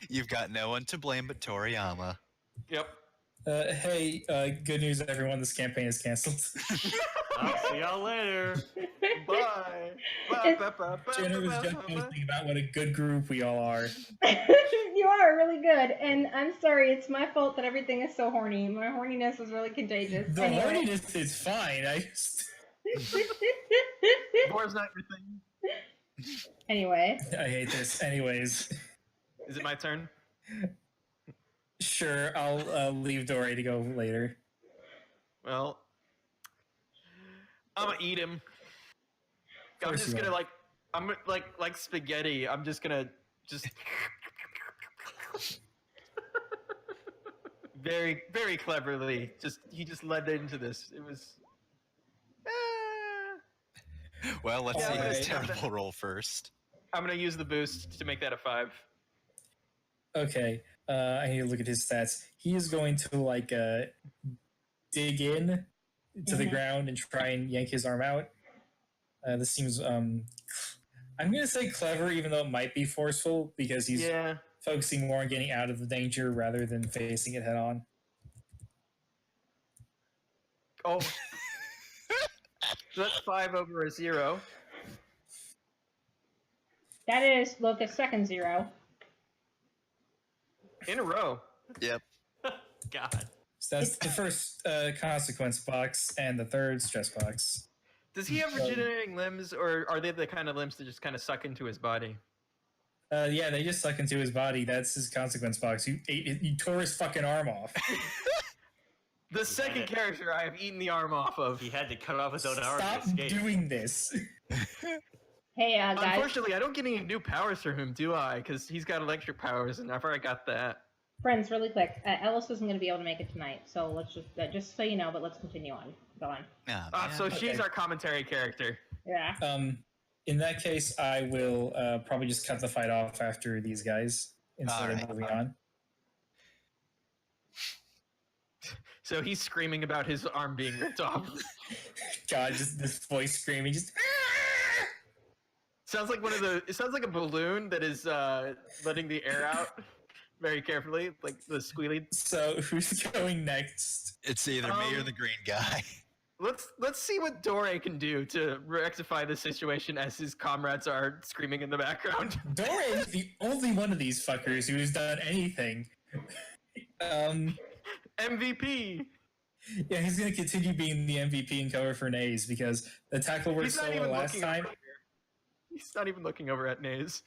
You've got no one to blame but Toriyama. Yep. Hey, good news, everyone. This campaign is canceled. I'll see y'all later. Bye. Jenna was just posting about what a good group we all are. You are really good, and I'm sorry, it's my fault that everything is so horny. My horniness is really contagious. The Anyway. horniness is fine. War's not your thing. Anyway. I hate this. Anyways, Is it my turn? Sure, I'll leave Dory to go later. Well, I'm gonna eat him. I'm Course just you gonna are. I'm like spaghetti. I'm just gonna just very very cleverly. He just led into this. It was. Well, let's Yeah, see I'm gonna his accept terrible that. roll first. I'm gonna use the boost to make that a 5. Okay, I need to look at his stats. He is going to dig in to the Mhm. ground and try and yank his arm out. This seems I'm gonna say clever, even though it might be forceful, because he's Yeah. focusing more on getting out of the danger rather than facing it head on. Oh. So that's 5 over a 0. That is Locust's second 0. In a row. Yep. God. So that's the first consequence box and the third stress box. Does he have regenerating limbs, or are they the kind of limbs that just kind of suck into his body? Yeah, they just suck into his body. That's his consequence box. You tore his fucking arm off. The second character I have eaten the arm off of. He had to cut off his own arm Stop to escape. doing this. Hey, guys. Unfortunately, I don't get any new powers from him, do I? Because he's got electric powers, and I've already got that. Friends, really quick. Ellis isn't going to be able to make it tonight, so let's just so you know, but let's continue on. Go on. Oh, So she's okay. our commentary character. Yeah. In that case, I will probably just cut the fight off after these guys instead of Alright. moving on. So he's screaming about his arm being ripped off. God, just this voice screaming, just. Sounds like it sounds like a balloon that is letting the air out very carefully, like the squealing. So who's going next? it's either me or the green guy. Let's see what Dore can do to rectify the situation as his comrades are screaming in the background. Dora is the only one of these fuckers who has done anything. MVP. Yeah, he's going to continue being the MVP and cover for Nays because the tackle worked He's so not well even last looking time. over here. He's not even looking over at Nays.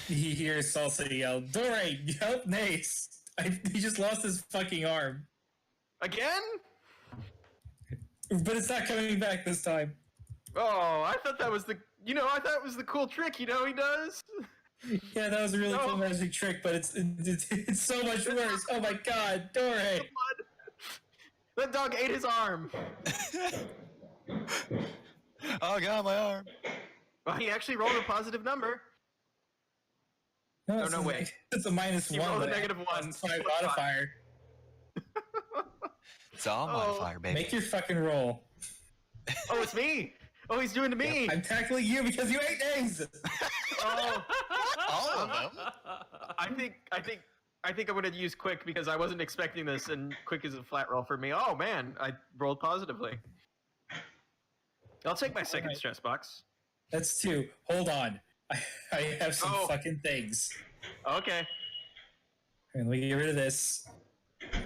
He hears Salsa yell, Dore, help Nays! He just lost his fucking arm. Again? But it's not coming back this time. Oh, I thought that was the cool trick, he does? Yeah, that was a really No. cool magic trick, but it's so much worse. Oh my god, Dore! That dog ate his arm. Oh god, my arm. Well, he actually rolled a positive number. No, no way. It's a -1. He rolled a but negative it 1. has 5 modifier. It's all modifier, baby. Make your fucking roll. Oh, it's me. Oh, he's doing to me. I'm tackling you because you ate Nays! Oh, All of them. I think I'm gonna use quick because I wasn't expecting this, and quick is a flat roll for me. Oh man, I rolled positively. I'll take my second Alright. stress box. That's 2. Hold on. I have some Oh. fucking things. Okay. Let me get rid of this.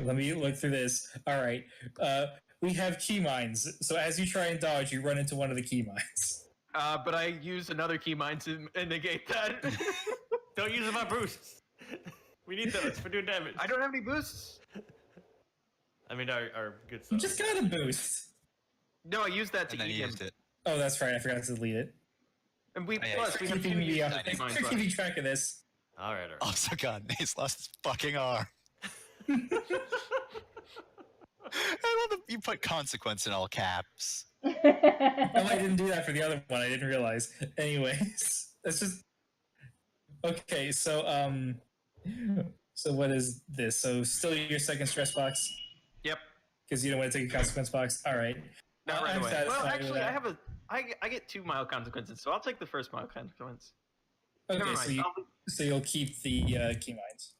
Let me look through this. Alright. We have key mines. So as you try and dodge, you run into one of the key mines. But I use another key mine to negate that. Don't use them on boosts. We need those for doing damage. I don't have any boosts. I mean, our good You stuff. just got a boost. No, I used that to And then eat he him. used it. Oh, that's right. I forgot to delete it. And we Oh, yeah, plus we have 2 Keeping me uses up. of key Thanks mines for left. keeping track of this. All right. Also, god, he's lost his fucking arm. I love that you put consequence in all caps. Oh, I didn't do that for the other one. I didn't realize. Anyways, that's just okay. So what is this? So still your second stress box Yep. because you don't want to take a consequence box. All right. Not right I'm away. satisfied Well, with actually, that. I get 2 mild consequences, so I'll take the first mild consequence. Okay, Never so, mind. so you'll keep the key mines.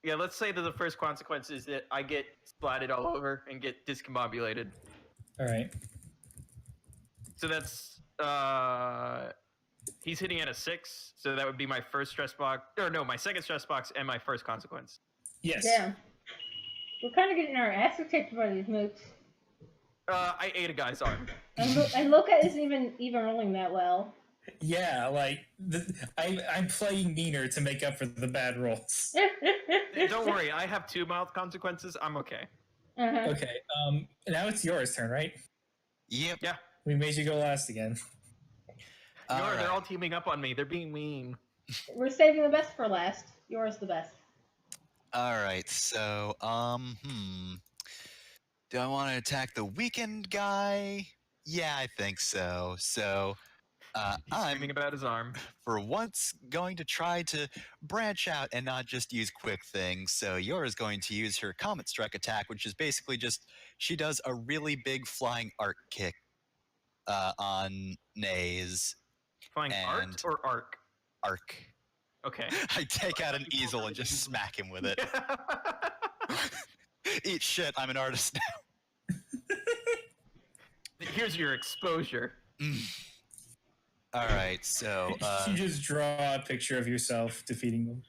Yeah, let's say that the first consequence is that I get splatted all over and get discombobulated. All right. So that's he's hitting at a 6, so that would be my first stress box, or no, my second stress box and my first consequence. Yes. Damn. We're kind of getting our asses kicked by these mooks. I ate a guy's arm. And Luca isn't even rolling that well. Yeah, like I'm playing meaner to make up for the bad rolls. Don't worry, I have 2 mild consequences. I'm okay. Uh-huh. Okay, now it's yours turn, right? Yep. Yeah. We made you go last again. They're all teaming up on me. They're being mean. We're saving the best for last. Yours the best. All right. So, do I want to attack the weakened guy? Yeah, I think so. So, He's screaming about his arm. for once going to try to branch out and not just use quick things. So Yor is going to use her Comet Strike attack, which is basically just she does a really big flying arc kick on Naze. Flying art And- or arc? Arc. Okay. I take out an easel and just smack him with it. Eat shit, I'm an artist now. Here's your exposure. All right, so you just draw a picture of yourself defeating them.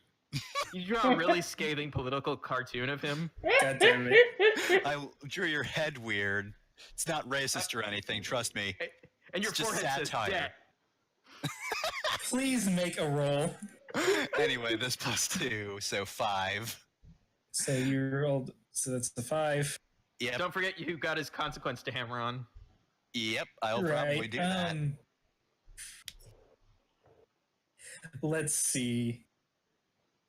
You draw a really scathing political cartoon of him. God damn it. I drew your head weird. It's not racist or anything, trust me. And your It's just forehead says satire. debt. Please make a roll. Anyway, this +2, so 5. So you rolled. So that's the 5. Yep, Don't forget you got his consequence to hammer on. yep, I'll probably do that. Let's see.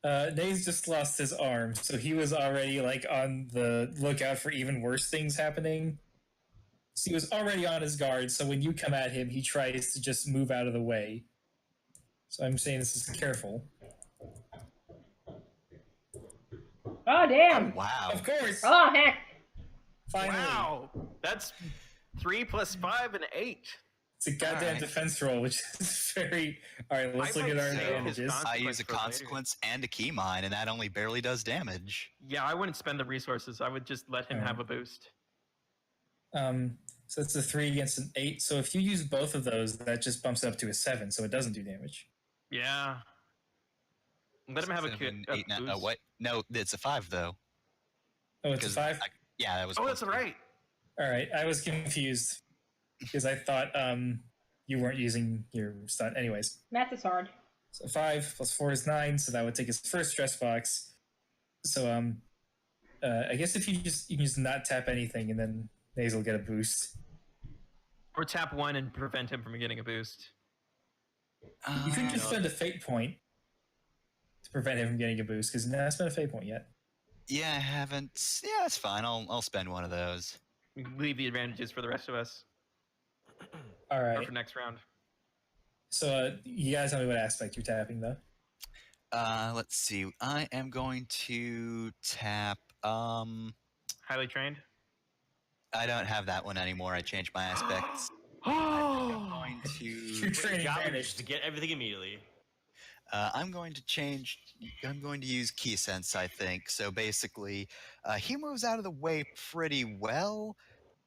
Naze just lost his arm, so he was already like on the lookout for even worse things happening. So he was already on his guard. So when you come at him, he tries to just move out of the way. So I'm saying this is careful. Oh damn! Wow. Of course. Oh heck! Finally, Wow. That's 3 + 5 and 8. it's a goddamn Alright. defense roll, which is very. All right, let's I look at might our save his advantages. con- I use a Consequence for later. consequence and a key mine, and that only barely does damage. Yeah, I wouldn't spend the resources. I would just let him have a boost. So it's a 3 against an 8. So if you use both of those, that just bumps it up to a 7, so it doesn't do damage. Yeah. Let him have a, Instead of good, an a 8 now. boost. Oh, what? No, it's a 5 though. Oh, it's a 'cause 5. Yeah, that was. Oh, that's supposed to be- right. All right, I was confused because I thought you weren't using your stun. Anyways, Math is hard. so 5 + 4 is 9, so that would take his first stress box. So I guess if you can just not tap anything, and then Naze will get a boost. Or tap 1 and prevent him from getting a boost. You can just Uh, spend a fate point to prevent him from getting a boost because not spent a fate point yet. Yeah, I haven't. Yeah, it's fine. I'll spend one of those. Leave the advantages for the rest of us. All Or right. for next round. So you guys tell me what aspect you're tapping though. Let's see. I am going to tap. Highly trained. I don't have that one anymore. I changed my aspects. I'm Oh! going Your to. training Job is vanished. to get everything immediately. I'm going to change. I'm going to use key sense. I think so. Basically, he moves out of the way pretty well.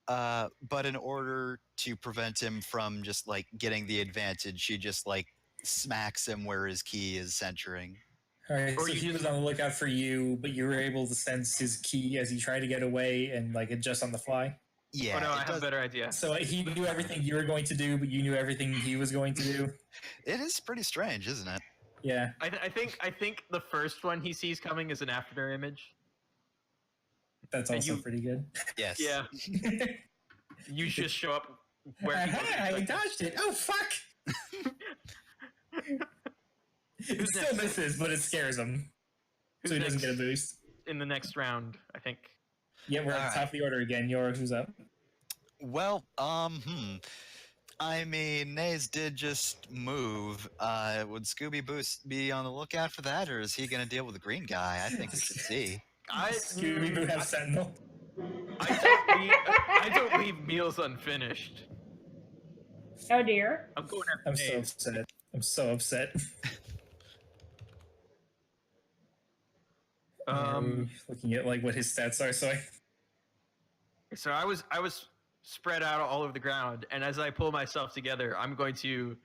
But in order to prevent him from just like getting the advantage, she just like smacks him where his key is centering. All right, Or so you he was just- on the lookout for you, but you were able to sense his key as he tried to get away and like adjust on the fly. Yeah, Oh no, I it, have a does, better idea. So he knew everything you were going to do, but you knew everything he was going to do. it is pretty strange, isn't it? Yeah. I think the first one he sees coming is an after image. That's And also you- pretty good. Yes. Yeah. You just show up where he wasn't I expecting. dodged it. Oh fuck! It Who's still next? misses, but it scares him, Who's so he doesn't next get a boost. in the next round, I think. Yeah, we're at the Alright. top of the order again. Yora, who's up? Well, I mean, Naze did just move. Would Scooby Boost be on the lookout for that, or is he going to deal with the green guy? I think we should see. Scooby Doo have Sentinel. I don't leave meals unfinished. Oh dear. I'm going after I'm so Naze. upset. I'm so upset. Looking at like what his stats are, so So I was spread out all over the ground, and as I pull myself together, I'm going to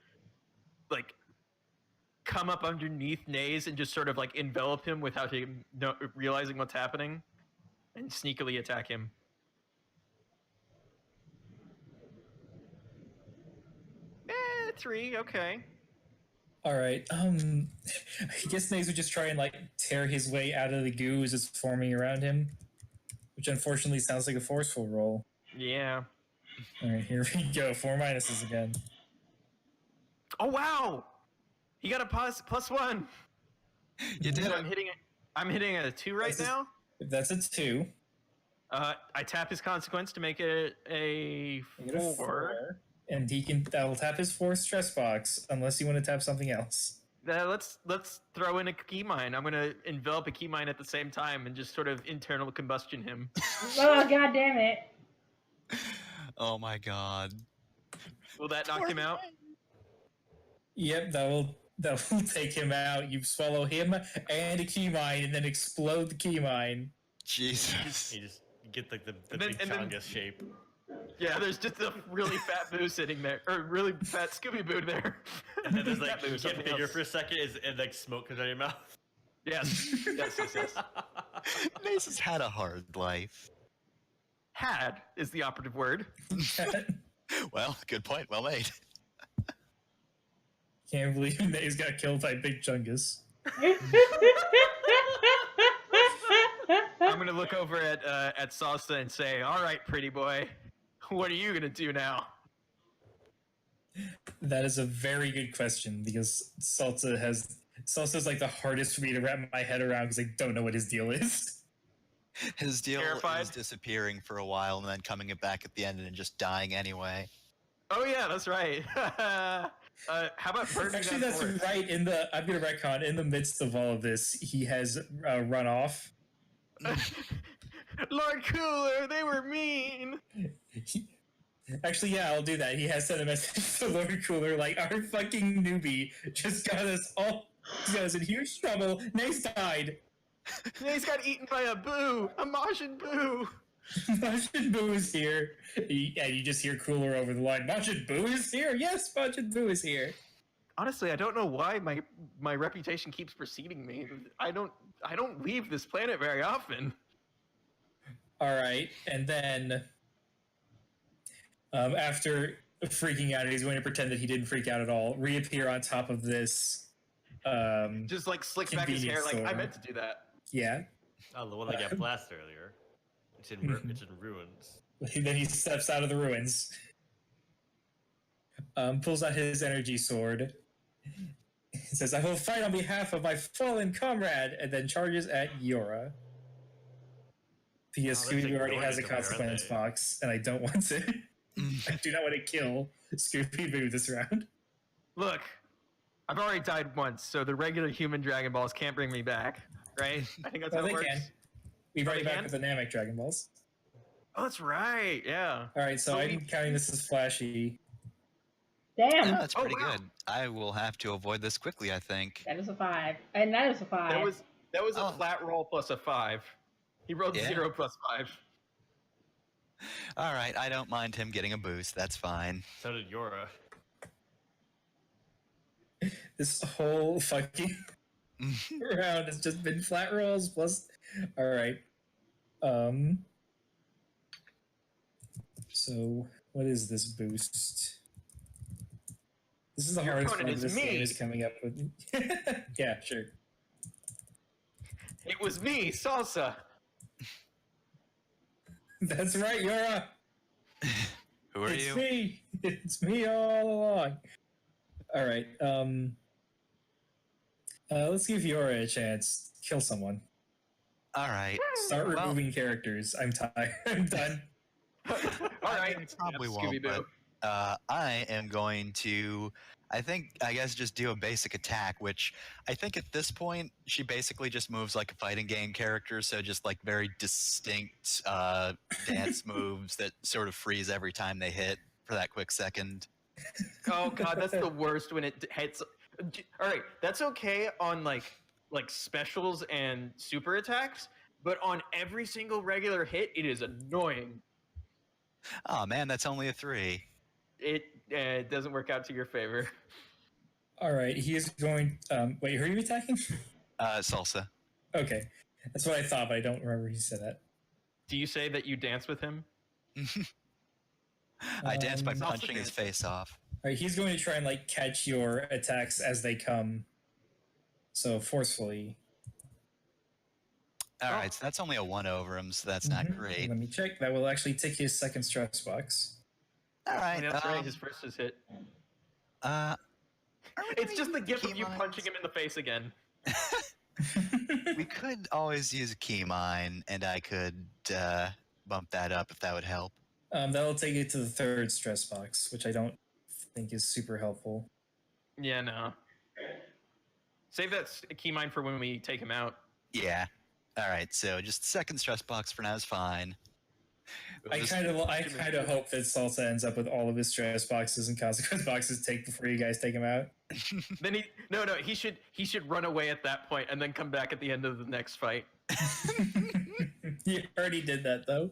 like come up underneath Naze and just sort of like envelop him without him realizing what's happening, and sneakily attack him. 3. Okay. All right. I guess Naze would just try and like tear his way out of the goo as it's forming around him, which unfortunately sounds like a forceful roll. Yeah. All right, here we go. 4 minuses again. Oh wow! He got a +1. You did So it. I'm hitting at a 2 right This is- now. If that's a 2, I tap his consequence to make it a you get a 4. 4, and that'll tap his 4 stress box unless you want to tap something else. Let's throw in a key mine. I'm gonna envelop a key mine at the same time and just sort of internal combustion him. Oh, god damn it. Oh my god. Will that knock him out? Yep, that will take him out. You swallow him and a key mine, and then explode the key mine. Jesus. You just get like the And then- big and then- Chongus shape. Yeah, there's just a really fat boo sitting there, or really fat Scooby Boo there. And then there's like Fat Boo, you get something bigger else. for a second, and like smoke comes out of your mouth. Yes, yes. Nace has had a hard life. Had is the operative word. Well, good point. Well made. Can't believe Naze got killed by Big Chungus. I'm gonna look over at Salsa and say, "All right, pretty boy, what are you gonna do now?" That is a very good question because Salsa's like the hardest for me to wrap my head around because I don't know what his deal is. His deal Terrified? is disappearing for a while and then coming back at the end and just dying anyway. Oh yeah, that's right. How about burning Actually, that that's forest? right. I'm gonna retcon. In the midst of all of this, he has run off. Lord Cooler, they were mean. Actually, yeah, I'll do that. He has sent a message to Lord Cooler, like, our fucking newbie just got us in huge trouble. Nace died. He's got eaten by a boo, a Majin Boo. Majin Buu is here. And you just hear Cooler over the line. Majin Buu is here? Yes, Majin Buu is here. Honestly, I don't know why my reputation keeps preceding me. I don't leave this planet very often. All right, and then after freaking out, he's going to pretend that he didn't freak out at all. Reappear on top of this. Just like slick back his hair, Convenience like I store. meant to do that. Yeah. Oh, the one that got blasted earlier. It's in ruins. Then he steps out of the ruins. Pulls out his energy sword. Says, "I will fight on behalf of my fallen comrade," and then charges at Yora. Because Oh, they're Scooby already ignoring has a it, aren't consequence they? box, and I don't want to. I do not want to kill Scooby Doo this round. Look, I've already died once, so the regular human Dragon Balls can't bring me back, right? I think that's Well, how it they works. can. We brought they you back can? with the Namek Dragon Balls. Oh, that's right. Yeah. All right, so So I'm counting this as flashy. Damn. Yeah, that's Oh, pretty wow. good. I will have to avoid this quickly, I think. That is a 5. And that is a 5. That was a Oh. flat roll plus a 5. He rolled Yeah. 0 plus 5. All right, I don't mind him getting a boost. That's fine. So did Yora. This whole fucking round has just been flat rolls plus. All right. So what is this boost? This is the Your hardest opponent one is this game me. is coming up with. Yeah, sure. It was me, Salsa. That's right, Yora. Who are It's you? me. It's me all along. All right. Let's give Yora a chance. Kill someone. All right. Start Well- removing characters. I'm tired. I'm done. All right. I probably Yeah, won't, Scooby-Doo. but I am going to, I guess, just do a basic attack, which I think at this point, she basically just moves like a fighting game character, so just like very distinct dance moves that sort of freeze every time they hit for that quick second. Oh god, that's the worst when it hits. All right, that's okay on like specials and super attacks, but on every single regular hit, it is annoying. Oh man, that's only a 3. It doesn't work out to your favor. All right, he is going. Wait, who are you attacking? Salsa. Okay, that's what I thought, but I don't remember he said that. Do you say that you dance with him? I dance by Um, punching his Salsa face off. Alright, he's going to try and like catch your attacks as they come. So forcefully. All right, so that's only a 1 over him, so that's not Mhm. great. Let me check. That will actually take his second stress box. All I right. mean, that's right. His first is hit. Are we It's gonna just the use gif key of you mines? punching him in the face again. We could always use a key mine, and I could bump that up if that would help. That'll take it to the third stress box, which I don't think is super helpful. Yeah, no. Save that key mine for when we take him out. Yeah. All right. So just second stress box for now is fine. We'll I just- kind of hope that Salsa ends up with all of his stress boxes and consequence boxes take before you guys take him out. Then he should run away at that point and then come back at the end of the next fight. You already did that though.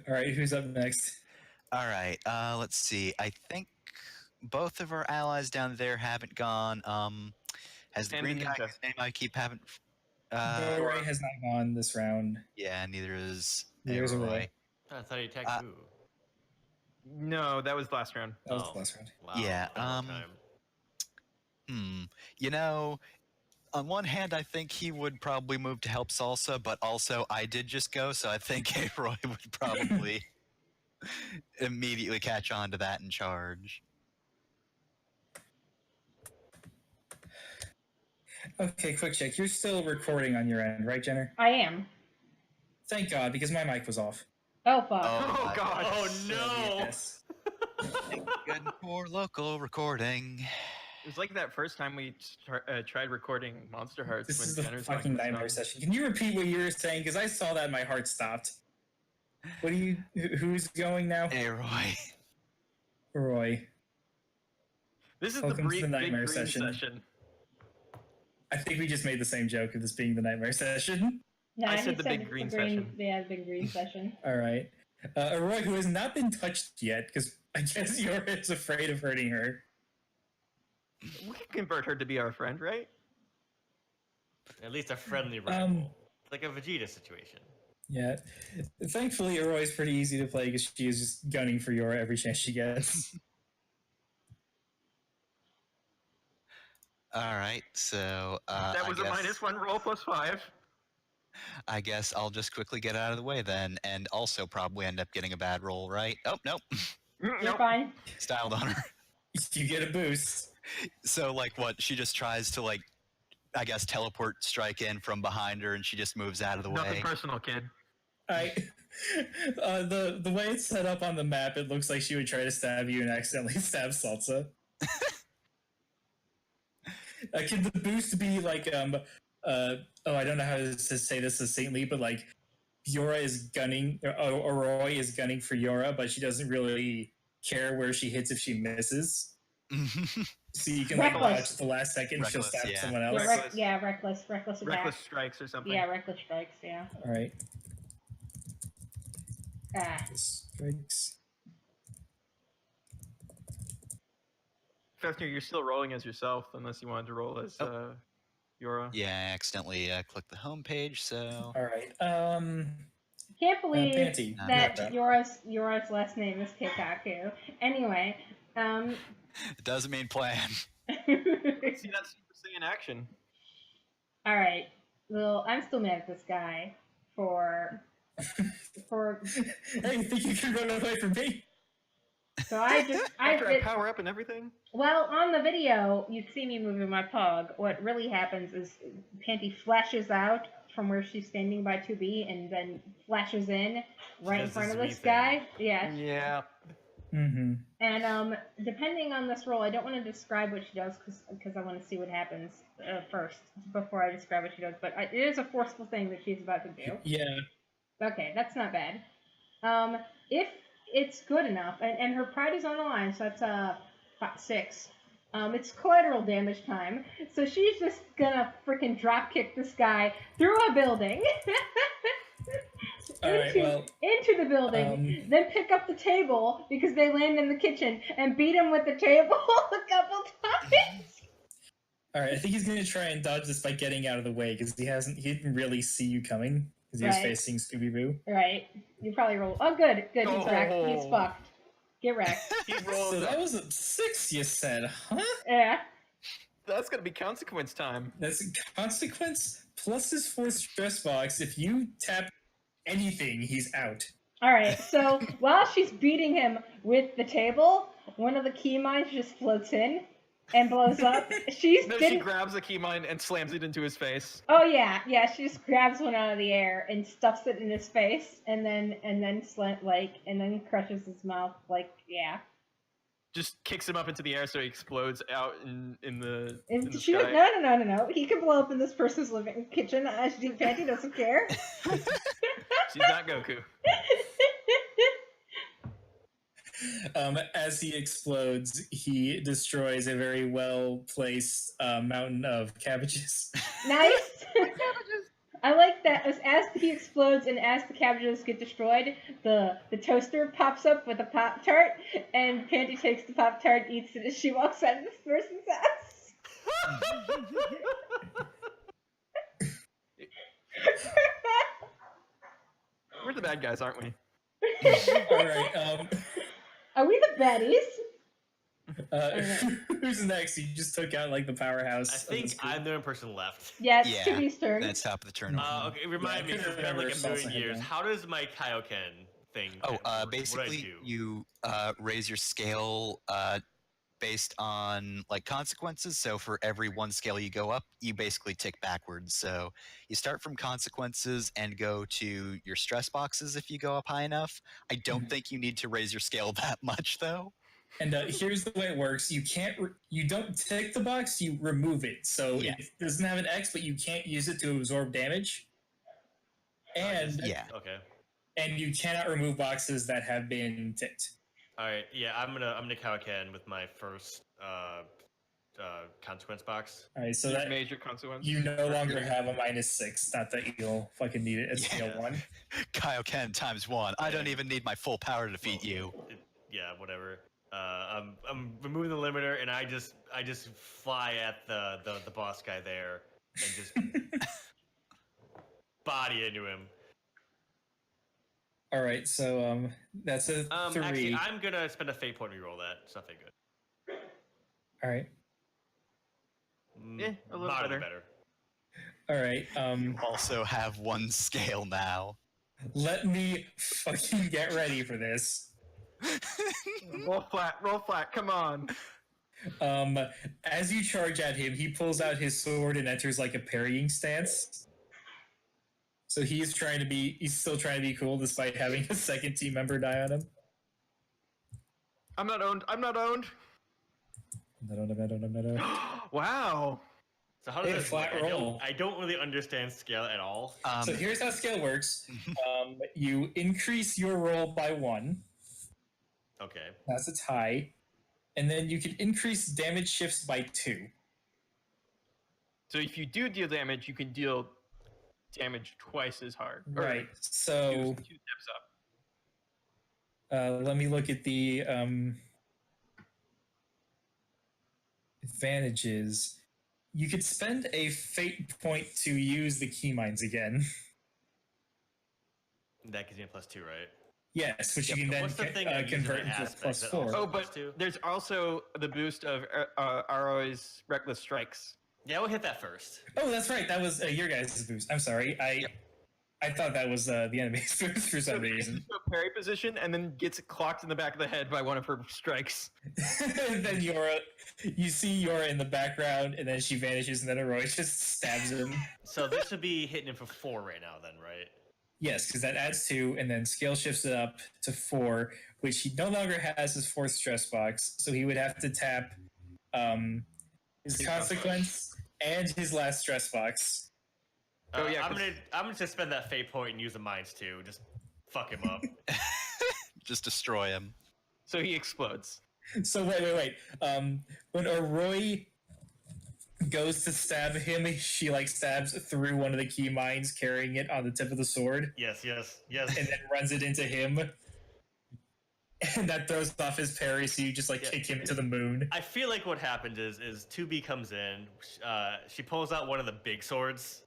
All right, who's up next? All right. Let's see. I think both of our allies down there haven't gone. Has the And green the guy ninja. whose name I keep haven't? Roy has not gone this round. Yeah. Neither is Neither is Roy. Roy. That's how you attack Uh, who? No, that was last round. That was Oh. the last round. Wow. Yeah, been a long time. You know, on one hand, I think he would probably move to help Salsa, but also I did just go, so I think Roy would probably immediately catch on to that and charge. Okay, quick check. You're still recording on your end, right, Jenner? I am. Thank God, because my mic was off. Oh fuck. Oh my god. Oh So, no! yes. Good for local recording. It was like that first time we tried recording Monster Hearts. This when is the Jenner's mic fucking was nightmare gone. session. Can you repeat what you were saying? Because I saw that and my heart stopped. What do you? Who's going now? Hey, Roy. Roy. This is Welcome to the big nightmare green session. I think we just made the same joke of this being the nightmare session. No, I he said the big green session. Yeah, the big green session. All right. Roy, who has not been touched yet, because I guess Yora's afraid of hurting her. We can convert her to be our friend, right? At least a friendly rival. Like a Vegeta situation. Yeah. Thankfully, Roy's pretty easy to play because she is just gunning for Yora every chance she gets. All right, so That was I a guess, -1 roll +5. I guess I'll just quickly get out of the way then, and also probably end up getting a bad roll, right? Oh, nope. You're Nope. fine. Styled on her. You get a boost. So, like, what? She just tries to, like, I guess, teleport strike in from behind her, and she just moves out of the Nothing way. personal, kid. The way it's set up on the map, it looks like she would try to stab you and accidentally stab Salsa. Can the boost be like I don't know how to say this succinctly, but like Yora is gunning, or Roy is gunning for Yora, but she doesn't really care where she hits if she misses. So you can like Reckless. watch the last second, she'll Reckless, stab yeah. someone Yeah, else. Reckless. reckless attack. Reckless strikes or something. Yeah, reckless strikes. Yeah. All right, Ah. strikes. Fafnir, you're still rolling as yourself, unless you wanted to roll as Yora. Yeah, I accidentally clicked the home page, so... All right. Can't believe Panty. that Yeah. Yora's last name is Kikaku. Anyway, It doesn't mean plan. See that Super Saiyan action. all right. Well, I'm still mad at this guy for Hey, you think you can run away from me? so I just After I power up and everything. well, on the video, you see me moving my pug. What really happens is Panty flashes out from where she's standing by 2B and then flashes in right in does front this of this wee thing. guy. Yeah. Yeah. Mm-hmm. And depending on this roll, I don't want to describe what she does because I want to see what happens first before I describe what she does. But it is a forceful thing that she's about to do. Yeah. Okay, that's not bad. If it's good enough, and her pride is on the line, so that's 6. It's collateral damage time, so she's just gonna freaking drop kick this guy through a building. All right. Well, into the building, then pick up the table because they land in the kitchen and beat him with the table a couple times. all right. I think he's gonna try and dodge this by getting out of the way because he didn't really see you coming because he was Right. facing Scooby Boo. Right. You probably roll. Oh, good. He's back. He's Oh. fucked. Get wrecked. He rolls. So that was a 6, you said, huh? Yeah. That's gonna be consequence time. That's a consequence plus his 4th stress box. If you tap anything, he's out. All right. So while she's beating him with the table, one of the key mines just floats in and blows up. She grabs a key mine and slams it into his face. Oh yeah. She just grabs one out of the air and stuffs it in his face, and then crushes his mouth. Yeah. Just kicks him up into the air so he explodes out in the And the she sky. no. He can blow up in this person's living kitchen. Panty doesn't care. She's not Goku. As he explodes, he destroys a very well placed mountain of cabbages. Nice. I like that. As he explodes and as the cabbages get destroyed, the toaster pops up with a Pop-Tart, and Panty takes the Pop-Tart, eats it as she walks out of this person's house. We're the bad guys, aren't we? All right. Are we the baddies? Who's next? You just took out like the powerhouse. I of think this group. I'm the only person left. Yeah, it's Yeah, Timmy's turn. That's top of the turn. Okay, remind me, I it's couldn't been like remember a if Salsa million had years. one. How does my Kaioken thing? Oh, work? What do I basically, do? you raise your scale based on like consequences. So for every one scale you go up, you basically tick backwards. So you start from consequences and go to your stress boxes if you go up high enough. I don't think you need to raise your scale that much, though. And here's the way it works: you don't tick the box, you remove it. So Yeah. it doesn't have an X, but you can't use it to absorb damage. And Yeah. Okay. and you cannot remove boxes that have been ticked. All right. Yeah, I'm gonna Kaioken with my first consequence box. All right, so that major consequence. you no longer have a -6. Not that you'll fucking need it at scale Yeah. 1. Kaioken times 1. I don't even need my full power to defeat you. Yeah, whatever. I'm removing the limiter, and I just fly at the boss guy there and just body into him. All right, so that's a 3. Actually, I'm gonna spend a fate point to reroll that. It's not very good. All right, A little Moderately better. all right. Also have one scale now. Let me fucking get ready for this. Roll flat. Come on. As you charge at him, he pulls out his sword and enters like a parrying stance. So he's still trying to be cool despite having a second team member die on him. I'm not owned. Wow. So how does Hey, this flat work? roll. I don't really understand scale at all. So here's how scale works. You increase your roll by 1. Okay. That's a tie. And then you can increase damage shifts by 2. So if you do deal damage, you can deal damage twice as hard. Or Right. So two steps up. let me look at the advantages. You could spend a fate point to use the key mines again. That gives me a +2, right? Yes, which you can then What's the thing I'm using convert my into a aspects that +4. also- Oh, plus but two? there's also the boost of Aroi's Reckless Strikes. Yeah, we'll hit that first. Oh, that's right. That was your guys' boost. I'm sorry. I thought that was the enemy's boost for So some he gets reason. into a parry position and then gets clocked in the back of the head by one of her strikes. And then you see Yora in the background, and then she vanishes, and then Arroy just stabs him. So this would be hitting him for 4 right now, then, right? Yes, because that adds 2, and then scale shifts it up to 4, which he no longer has his 4th stress box, so he would have to tap his consequence and his last stress box. Oh, yeah, I'm 'cause- gonna just spend that fate point and use the mines too. Just fuck him up. Just destroy him. So he explodes. So wait. When Arroy goes to stab him, she like stabs through one of the key mines, carrying it on the tip of the sword, Yes. and then runs it into him. And that throws off his parry, so you just like kick him to the moon. I feel like what happened is 2B comes in. She pulls out one of the big swords,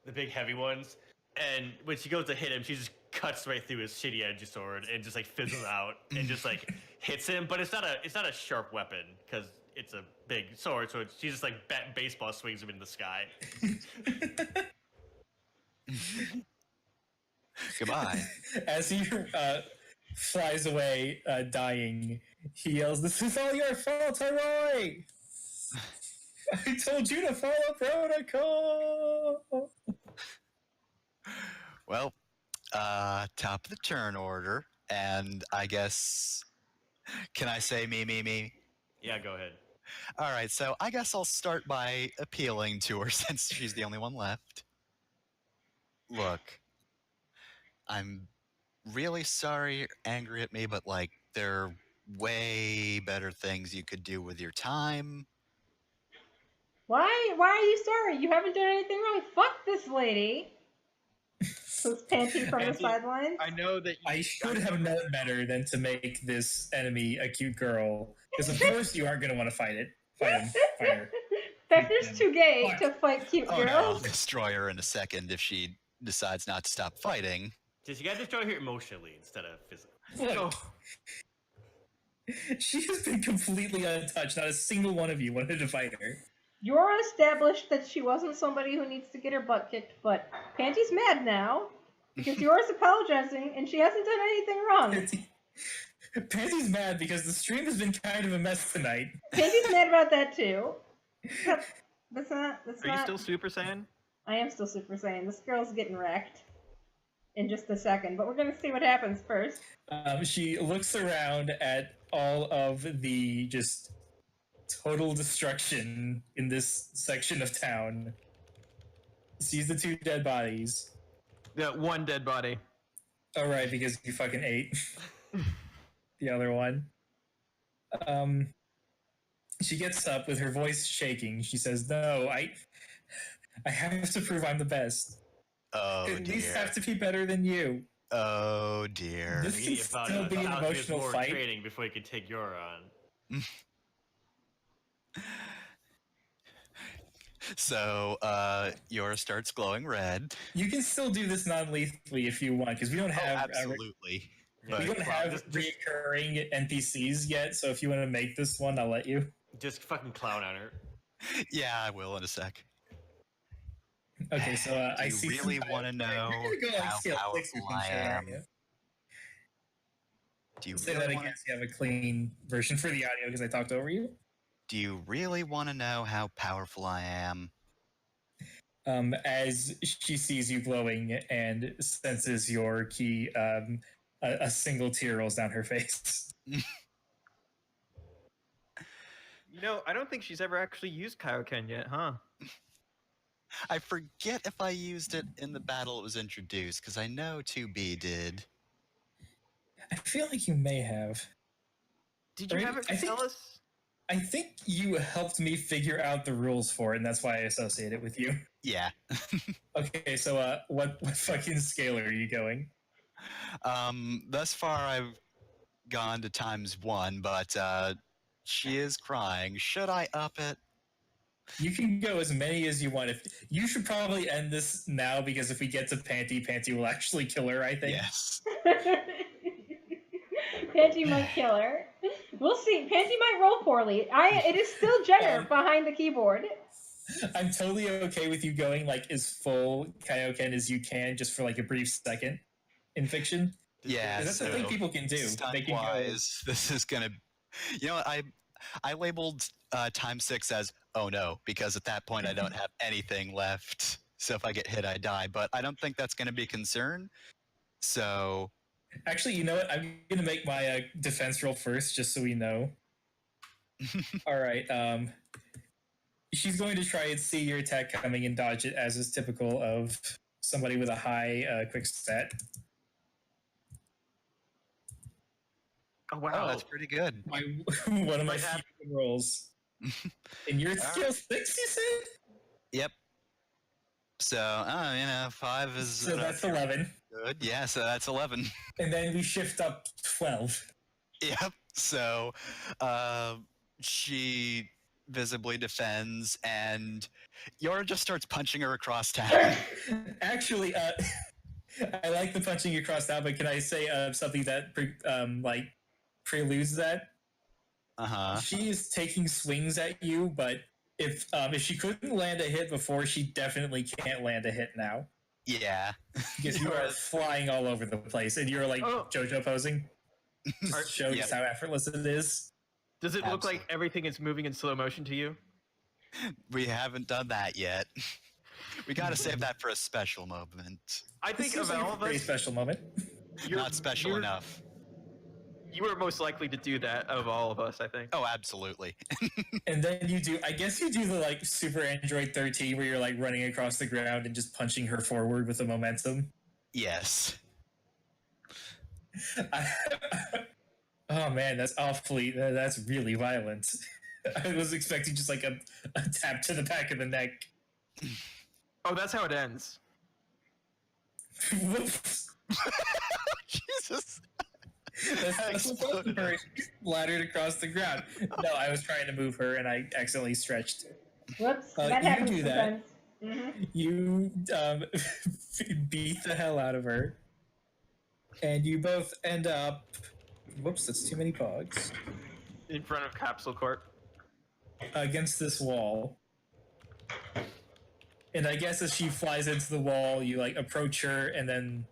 the big heavy ones, and when she goes to hit him, she just cuts right through his shitty edgy sword and just like fizzles out and just like hits him. But it's not a sharp weapon because it's a big sword. So she just like baseball swings him in the sky. Goodbye. As he flies away, dying, he yells, "This is all your fault, Roy! I told you to follow protocol!" Well, top of the turn order, and I guess, can I say me? Yeah, go ahead. All right, so I guess I'll start by appealing to her since she's the only one left. Look, I'm really sorry you're angry at me, but like, there are way better things you could do with your time. Why are you sorry? You haven't done anything wrong. Fuck this lady. Who's panting from the Panty, sidelines? I know that I should have known better than to make this enemy a cute girl, because of course you aren't going to want to fight it. Fight her. Vector's too gay Fuck. to fight cute Oh no, I'll girls. destroy her in a second if she decides not to stop fighting. Just you gotta destroy her emotionally instead of physically. Look, she has been completely untouched. Not a single one of you wanted to fight her. Yora established that she wasn't somebody who needs to get her butt kicked, but Panty's mad now because Yora's apologizing and she hasn't done anything wrong. Pansy's mad because the stream has been kind of a mess tonight. Panty's mad about that too. That's Are you not. still Super Saiyan? I am still Super Saiyan. This girl's getting wrecked in just a second, but we're gonna see what happens first. She looks around at all of the just total destruction in this section of town. Sees the two dead bodies. Yeah, one dead body. Oh, right, because you fucking ate the other one. She gets up with her voice shaking. She says, "No, I have to prove I'm the best. Oh At least dear. have to be better than you." Oh dear. This We can need to find still out be an how she has emotional more fight. training before you can take Yora on. So, Yora starts glowing red. You can still do this non-lethally if you want, because we don't Oh, have absolutely. Yeah, we But don't well, have just recurring NPCs yet. So if you want to make this one, I'll let you. fucking clown on her. yeah, I will in a sec. Okay, so Do I you see. really want to know You're gonna go like how scale 6 or powerful some I shit, aren't am? you? Do you Say really that want? again, so you have a clean version for the audio because I talked over you. Do you really want to know how powerful I am? As she sees you glowing and senses your key, a single tear rolls down her face. You know, I don't think she's ever actually used Kaioken yet, huh? I forget if I used it in the battle it was introduced, because I know 2B did. I feel like you may have. Did you Or ever I think- tell us? I think you helped me figure out the rules for it, and that's why I associate it with you. Yeah. Okay, so what fucking scale are you going? Thus far I've gone to ×1, but she is crying. Should I up it? You can go as many as you want. If you should probably end this now because if we get to Panty will actually kill her. I think. Yes. Panty might kill her. We'll see. Panty might roll poorly. It is still Jenner behind the keyboard. I'm totally okay with you going like as full Kaioken as you can, just for like a brief second in fiction. Yeah. 'Cause that's the thing people can do. They can go. Stunt-wise, this is gonna. You know, I labeled ×6 as "oh no" because at that point I don't have anything left. So if I get hit, I die. But I don't think that's going to be a concern. So Actually, you know what? I'm gonna make my defense roll first, just so we know. All right. She's going to try and see your attack coming and dodge it, as is typical of somebody with a high quick stat. Oh wow, oh, that's pretty good. My one of my What happened? few rolls. And you're skill 6, you said? Yep. So 5 is So that's 11. good. Yeah, so that's 11. And then we shift up 12. Yep. So she visibly defends, and Yora just starts punching her across town. Actually, I like the punching across now, but can I say something that preludes that? Uh-huh. She is taking swings at you, but if she couldn't land a hit before, she definitely can't land a hit now Yeah. because you are flying all over the place, and you're like Oh. JoJo posing. Just Are- to show just how effortless it is. Does it look like Absolutely. everything is moving in slow motion to you? We haven't done that yet. We gotta save that for a special moment. I This think of seems like all a of pretty us, special moment. Not special enough. You are most likely to do that of all of us, I think. Oh, absolutely. And then you do, I guess you do the like Super Android 13 where you're like running across the ground and just punching her forward with the momentum. Yes. Oh man, that's really violent. I was expecting just like a tap to the back of the neck. Oh, that's how it ends. Whoops. Jesus. That's supposed to hurt. Laddered across the ground. No, I was trying to move her and I accidentally stretched. Whoops, You that happens do that. sometimes. You beat the hell out of her. And you both end up. Whoops, that's too many pogs. In front of Capsule Corp. Against this wall. And I guess as she flies into the wall, you like approach her, and then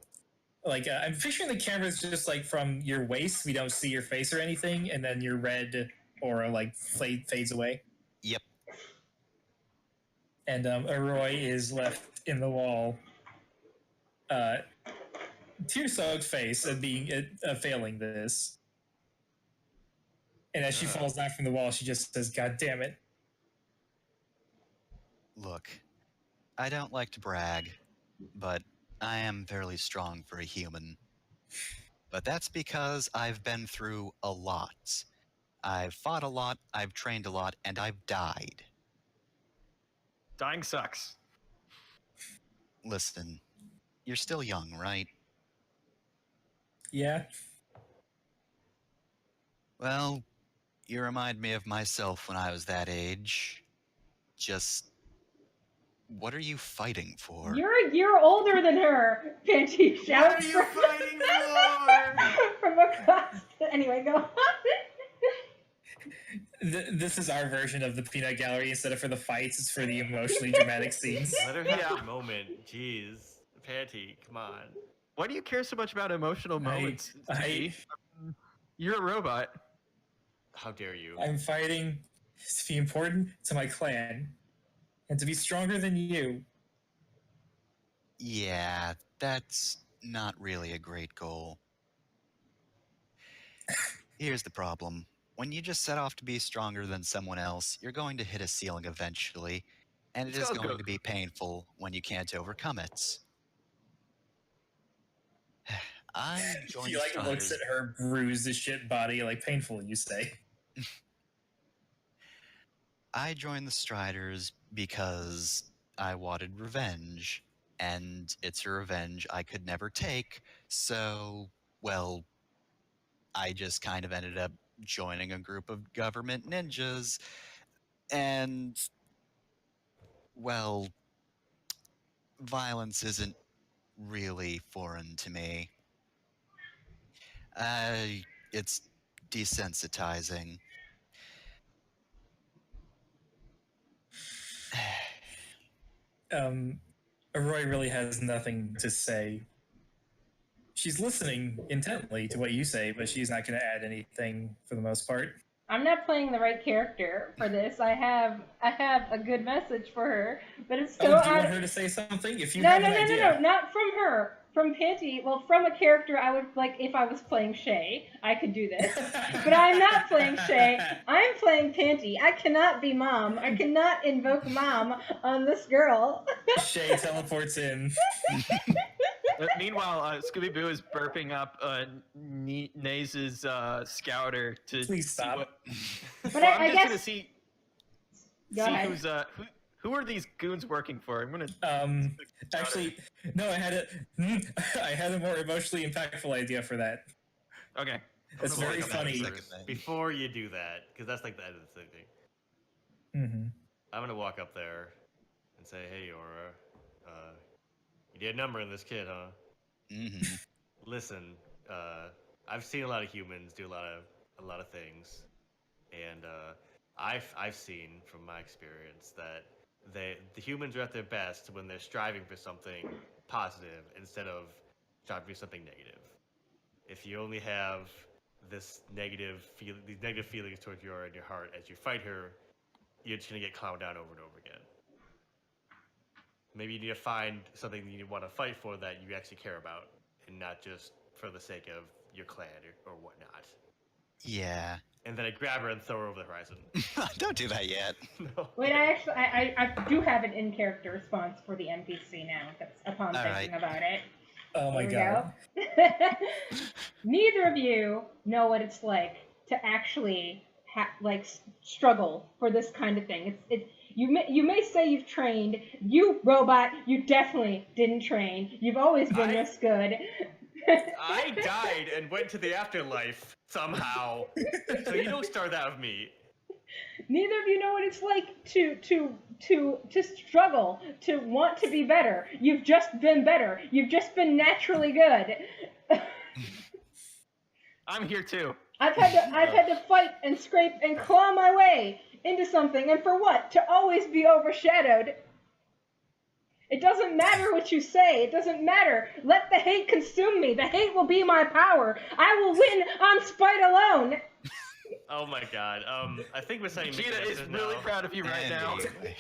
like I'm picturing the camera is just like from your waist. We don't see your face or anything, and then your red aura like fades away. Yep. And Arroy is left in the wall, tear-soaked face of being failing this. And as she falls down from the wall, she just says, "God damn it!" Look, I don't like to brag, but I am fairly strong for a human. But that's because I've been through a lot. I've fought a lot, I've trained a lot, and I've died. Dying sucks. Listen, you're still young, right? Yeah. Well, you remind me of myself when I was that age. Just, what are you fighting for? You're a year older than her, Panty What shouts are you fighting for? from across. Anyway, go on. This is our version of the peanut gallery. Instead of for the fights, it's for the emotionally dramatic scenes. Let her have Yeah. a moment. Jeez. Patty, come on. Why do you care so much about emotional moments? I- T? You're a robot. How dare you? I'm fighting to be important to my clan and to be stronger than you. Yeah, that's not really a great goal. Here's the problem. When you just set off to be stronger than someone else, you're going to hit a ceiling eventually, and it is Go, going go. to be painful when you can't overcome it. I joined She like looks Striders. at her bruised as shit body, like painful. You say, I joined the Striders because I wanted revenge, and it's a revenge I could never take, so, well, I just kind of ended up joining a group of government ninjas, and, well, violence isn't really foreign to me. It's desensitizing. Roy really has nothing to say. She's listening intently to what you say, but she's not going to add anything for the most part. I'm not playing the right character for this. I have a good message for her, but it's so do you want out. her to say something? If you No, have no, an no, no, idea. no, not from her. From Panty. Well, from a character I would like if I was playing Shay. I could do this. But I'm not playing Shay. I'm playing Panty. I cannot be Mom. I cannot invoke Mom on this girl. Shay teleports in. Meanwhile, Scooby Boo is burping up Naze's scouter to Please see stop. what. But Well, I'm I just guess. gonna see Go ahead. who's who are these goons working for. I'm gonna. Actually, no. I had a more emotionally impactful idea for that. Okay. It's I'm gonna very walk up funny. there first, before you do that, because that's like the end of the thing. Mm-hmm. I'm gonna walk up there and say, "Hey, Aura, you did a number in this kid, huh?" Mm-hmm. Listen, I've seen a lot of humans do a lot of things, and I've seen from my experience that the humans are at their best when they're striving for something positive instead of striving for something negative. If you only have these negative feelings towards Yora in your heart as you fight her, you're just gonna get clowned down over and over again. Maybe you need to find something you want to fight for that you actually care about, and not just for the sake of your clan or whatnot. Yeah. And then I grab her and throw her over the horizon. Don't do that yet. No. Wait, I do have an in-character response for the NPC now. That's upon All thinking right. about it. Oh my Here we god. go. Neither of you know what it's like to actually struggle for this kind of thing. You may say you've trained. You robot, you definitely didn't train. You've always been this good. I died and went to the afterlife somehow. So you don't start that with me. Neither of you know what it's like to struggle, to want to be better. You've just been better. You've just been naturally good. I'm here too. I've had to fight and scrape and claw my way into something, and for what? To always be overshadowed. It doesn't matter what you say. It doesn't matter. Let the hate consume me. The hate will be my power. I will win on spite alone. Oh my god. I think we're saying Gina is really proud of you right now. Anyway.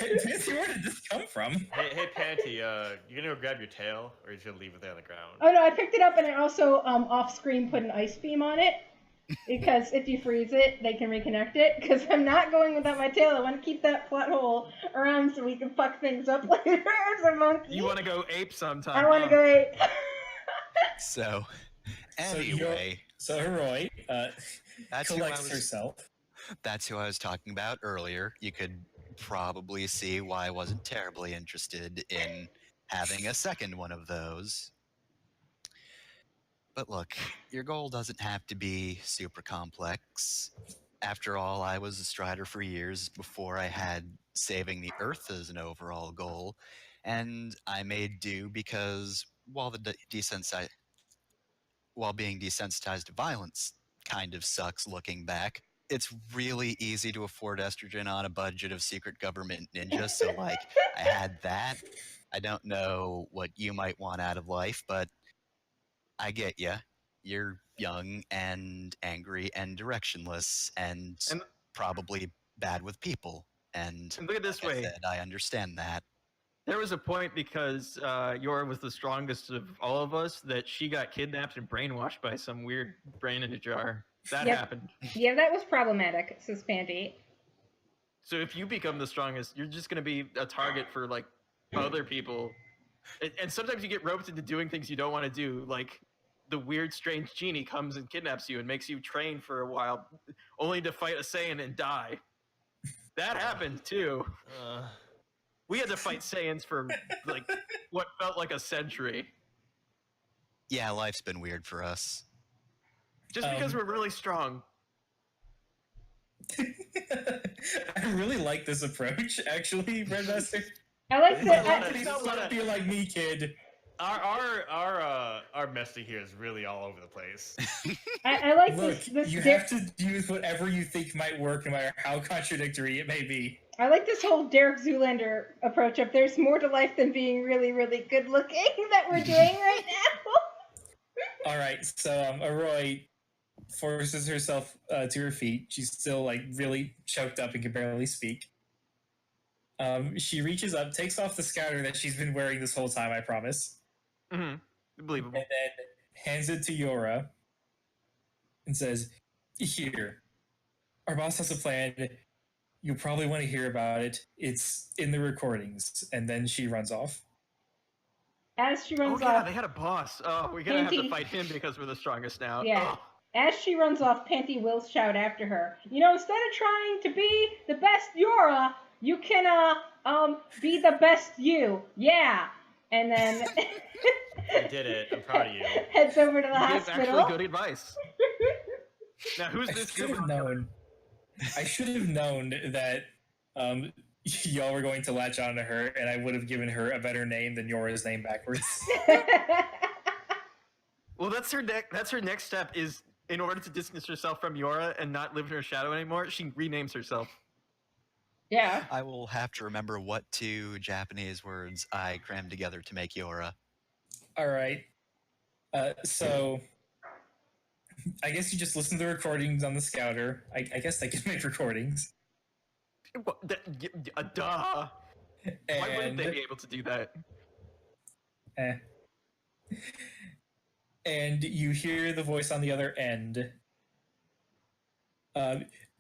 Fancy, where did this come from? Hey Panty, you gonna go grab your tail, or are you just gonna leave it there on the ground? Oh no, I picked it up and I also off-screen put an ice beam on it. Because if you freeze it, they can reconnect it. Because I'm not going without my tail. I want to keep that plot hole around so we can fuck things up later as a monkey. You want to go ape sometime? I want to go ape. So, anyway, So Heroi that's who I collects was. herself. That's who I was talking about earlier. You could probably see why I wasn't terribly interested in having a second one of those. But look, your goal doesn't have to be super complex. After all, I was a Strider for years before I had saving the Earth as an overall goal, and I made do because while while being desensitized to violence kind of sucks looking back, it's really easy to afford estrogen on a budget of secret government ninjas. So, like, I had that. I don't know what you might want out of life, but I get ya. You're young and angry and directionless and And- probably bad with people. And And look at it this like I way. said, I understand that. There was a point because Yora was the strongest of all of us that she got kidnapped and brainwashed by some weird brain in a jar. That Yep. happened. Yeah, that was problematic, says Panty. So if you become the strongest, you're just going to be a target for like other people. And sometimes you get roped into doing things you don't want to do, like the weird, strange genie comes and kidnaps you and makes you train for a while, only to fight a Saiyan and die. That happened too. We had to fight Saiyans for like what felt like a century, Yeah, life's been weird for us. just because we're really strong. I really like this approach, actually, Redmaster. I like It's that. a Please not don't what be like me, kid. Our messaging here is really all over the place. I like Look, this. you have to use whatever you think might work, no matter how contradictory it may be. I like this whole Derek Zoolander approach of there's more to life than being really, really good looking that we're doing right now. All right, so Aroi forces herself to her feet. She's still like really choked up and can barely speak. She reaches up, takes off the scouter that she's been wearing this whole time, I promise, Mm-hmm. Believable. and then hands it to Yora and says, "Here, our boss has a plan. You'll probably want to hear about it. It's in the recordings." And then she runs off. As she Oh runs yeah, off, they had a boss. Oh, we're gonna have to Panty. fight him because we're the strongest now. Yeah. Ugh. as she runs off, Panty will shout after her. You know, instead of trying to be the best Yora, you can be the best you. Yeah. And then You did it. I'm proud of you. heads over to the He gives hospital. actually good advice. Now, who's I this should group? have known. I should have known that y'all were going to latch onto her, and I would have given her a better name than Yora's name backwards. Well, that's her next step is in order to distance herself from Yora and not live in her shadow anymore, she renames herself. Yeah. I will have to remember what 2 Japanese words I crammed together to make Yora. All right. So, I guess you just listen to the recordings on the Scouter. I guess they can make recordings. Duh. Why wouldn't they And, be able to do that? and you hear the voice on the other end.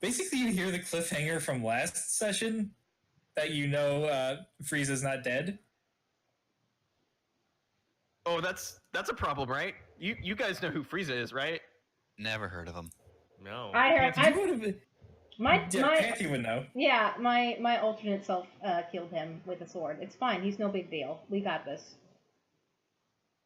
Basically, you hear the cliffhanger from last session that you know Frieza's not dead. Oh, that's a problem, right? You guys know who Frieza is, right? Never heard of him. No. I heard. You would have. My Panthy would know. yeah, my alternate self killed him with a sword. It's fine. He's no big deal. We got this.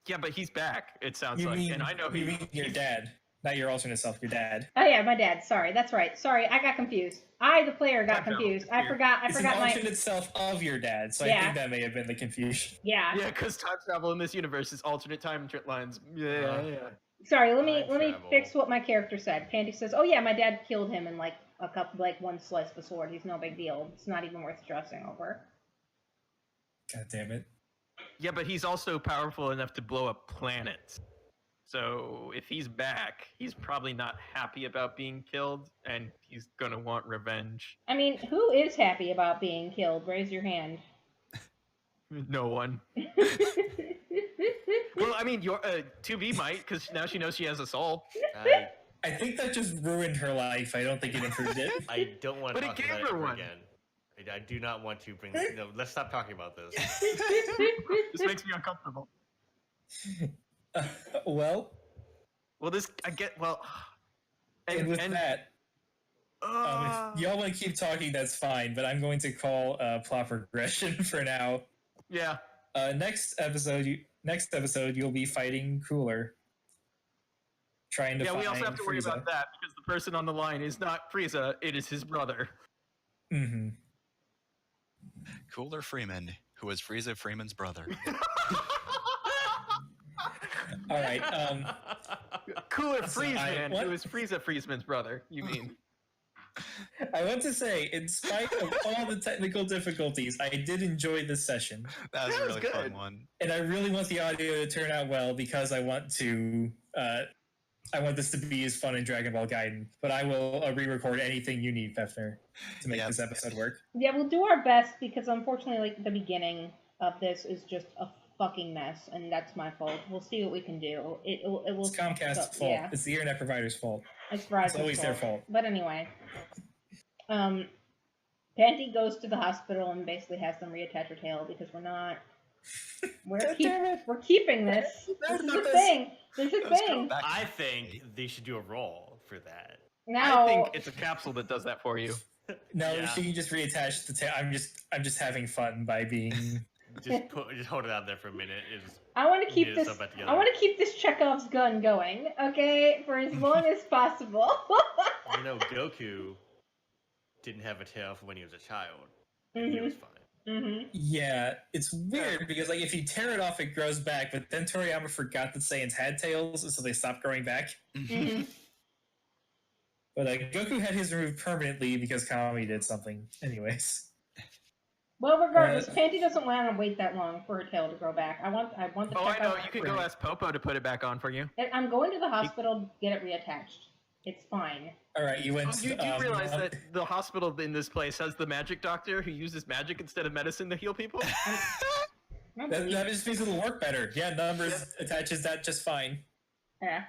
Yeah, but he's back. It sounds You like, mean and I know you mean your dad, not your alternate self. Your dad. Oh yeah, my dad. Sorry, that's right. Sorry, I got confused. I, the player, got Time travel. confused. I forgot. I It's an forgot my. alternate self of your dad, so I Yeah. think that may have been the confusion. Yeah. Yeah, because time travel in this universe is alternate time lines. Yeah. Sorry. Let me Time travel. fix what my character said. Panty says, "Oh yeah, my dad killed him in like a couple, like one slice of a sword. He's no big deal. It's not even worth stressing over." God damn it! Yeah, but he's also powerful enough to blow up planets. So if he's back, he's probably not happy about being killed, and he's gonna want revenge. I mean, who is happy about being killed? Raise your hand. No one. Well, I mean, your 2B might, because now she knows she has a soul. I think that just ruined her life. I don't think it improved it. I don't want to But it talk gave about it her ever one. again. I do not want to bring. No, let's stop talking about this. This makes me uncomfortable. Well, Well, this I get. Well, and with that, if y'all want to keep talking, that's fine. But I'm going to call plot progression for now. yeah. Next episode, you'll be fighting Cooler. Trying to Yeah, find we also have to worry Frieza. about that because the person on the line is not Frieza; it is his brother. Mm-hmm. Cooler Freeman, who was Frieza Freeman's brother. All right. Cooler So Friesman, what? who is Frieza Friesman's brother. You mean? I want to say, in spite of all the technical difficulties, I did enjoy this session, That was That a was really fun good. one. and I really want the audio to turn out well because I want to. I want this to be as fun in Dragon Ball Gaiden, but I will re-record anything you need, Fefner, to make Yep. this episode work. Yeah, we'll do our best because unfortunately, like the beginning of this is just a fucking mess, and that's my fault. We'll see what we can do. It will. It's Comcast's fault. Yeah, It's the internet provider's fault. it's Verizon's always their fault. But anyway, Panty goes to the hospital and basically has them reattach her tail because we're not. God damn it. We're keeping this. This is a thing. This is a Let's go thing. back. I think they should do a roll for that. Now, I think it's a capsule that does that for you. No, Yeah. she can just reattach the tail. I'm just having fun by being. Just hold it out there for a minute. I want to keep Get this. yourself back together. I want to keep this Chekhov's gun going, okay, for as long as possible. You know, Goku didn't have a tail from when he was a child. And he Mhm. was fine. Mm-hmm. Yeah, it's weird because like if you tear it off, it grows back. But then Toriyama forgot that Saiyans had tails, so they stopped growing back. Mm-hmm. But Goku had his removed permanently because Kami did something. Anyways, Well, regardless, Panty doesn't want to wait that long for her tail to grow back. I want the Oh, I know. Chekhov. You can go ask Popo to put it back on for you. I'm going to the hospital to get it reattached. It's fine. all right, you went. Oh, you do realize that the hospital in this place has the magic doctor who uses magic instead of medicine to heal people? that just means it'll work better. Yeah, numbers attaches that just fine. Yeah.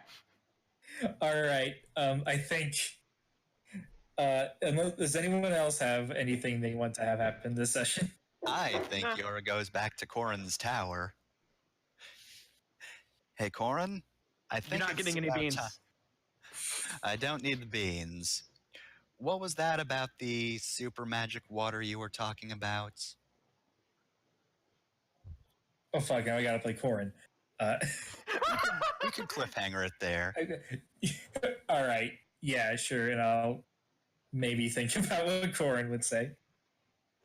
All right, I think. Does anyone else have anything they want to have happen this session? I think Yora goes back to Korin's tower. Hey, Korin, I think You're not it's getting any about beans. ti- I don't need the beans. What was that about the super magic water you were talking about? Oh fuck! Now I gotta play Corin. We could cliffhanger it there. All right, yeah, sure, and I'll maybe think about what Corin would say.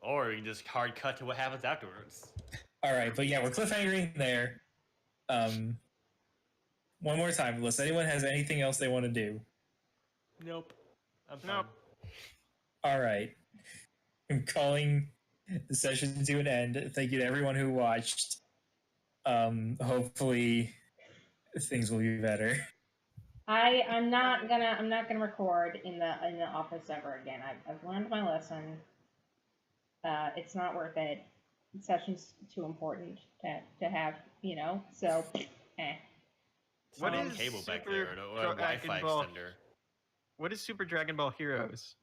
Or you can just hard cut to what happens afterwards. All right, but yeah, we're cliffhangering there. One more time, unless anyone has anything else they want to do. Nope. I'm fine. Nope. All right, I'm calling the session to an end. Thank you to everyone who watched. Hopefully, things will be better. I'm not gonna record in the office ever again. I've learned my lesson. It's not worth it. The session's too important to have, So, What Some is cable back Super there, or a Wi-Fi Dragon Ball? extender. What is Super Dragon Ball Heroes?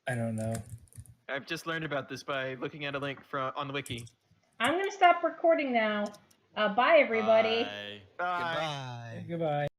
I don't know. I've just learned about this by looking at a link on the wiki. I'm gonna stop recording now. Bye, everybody. Bye. Bye. Goodbye. Goodbye.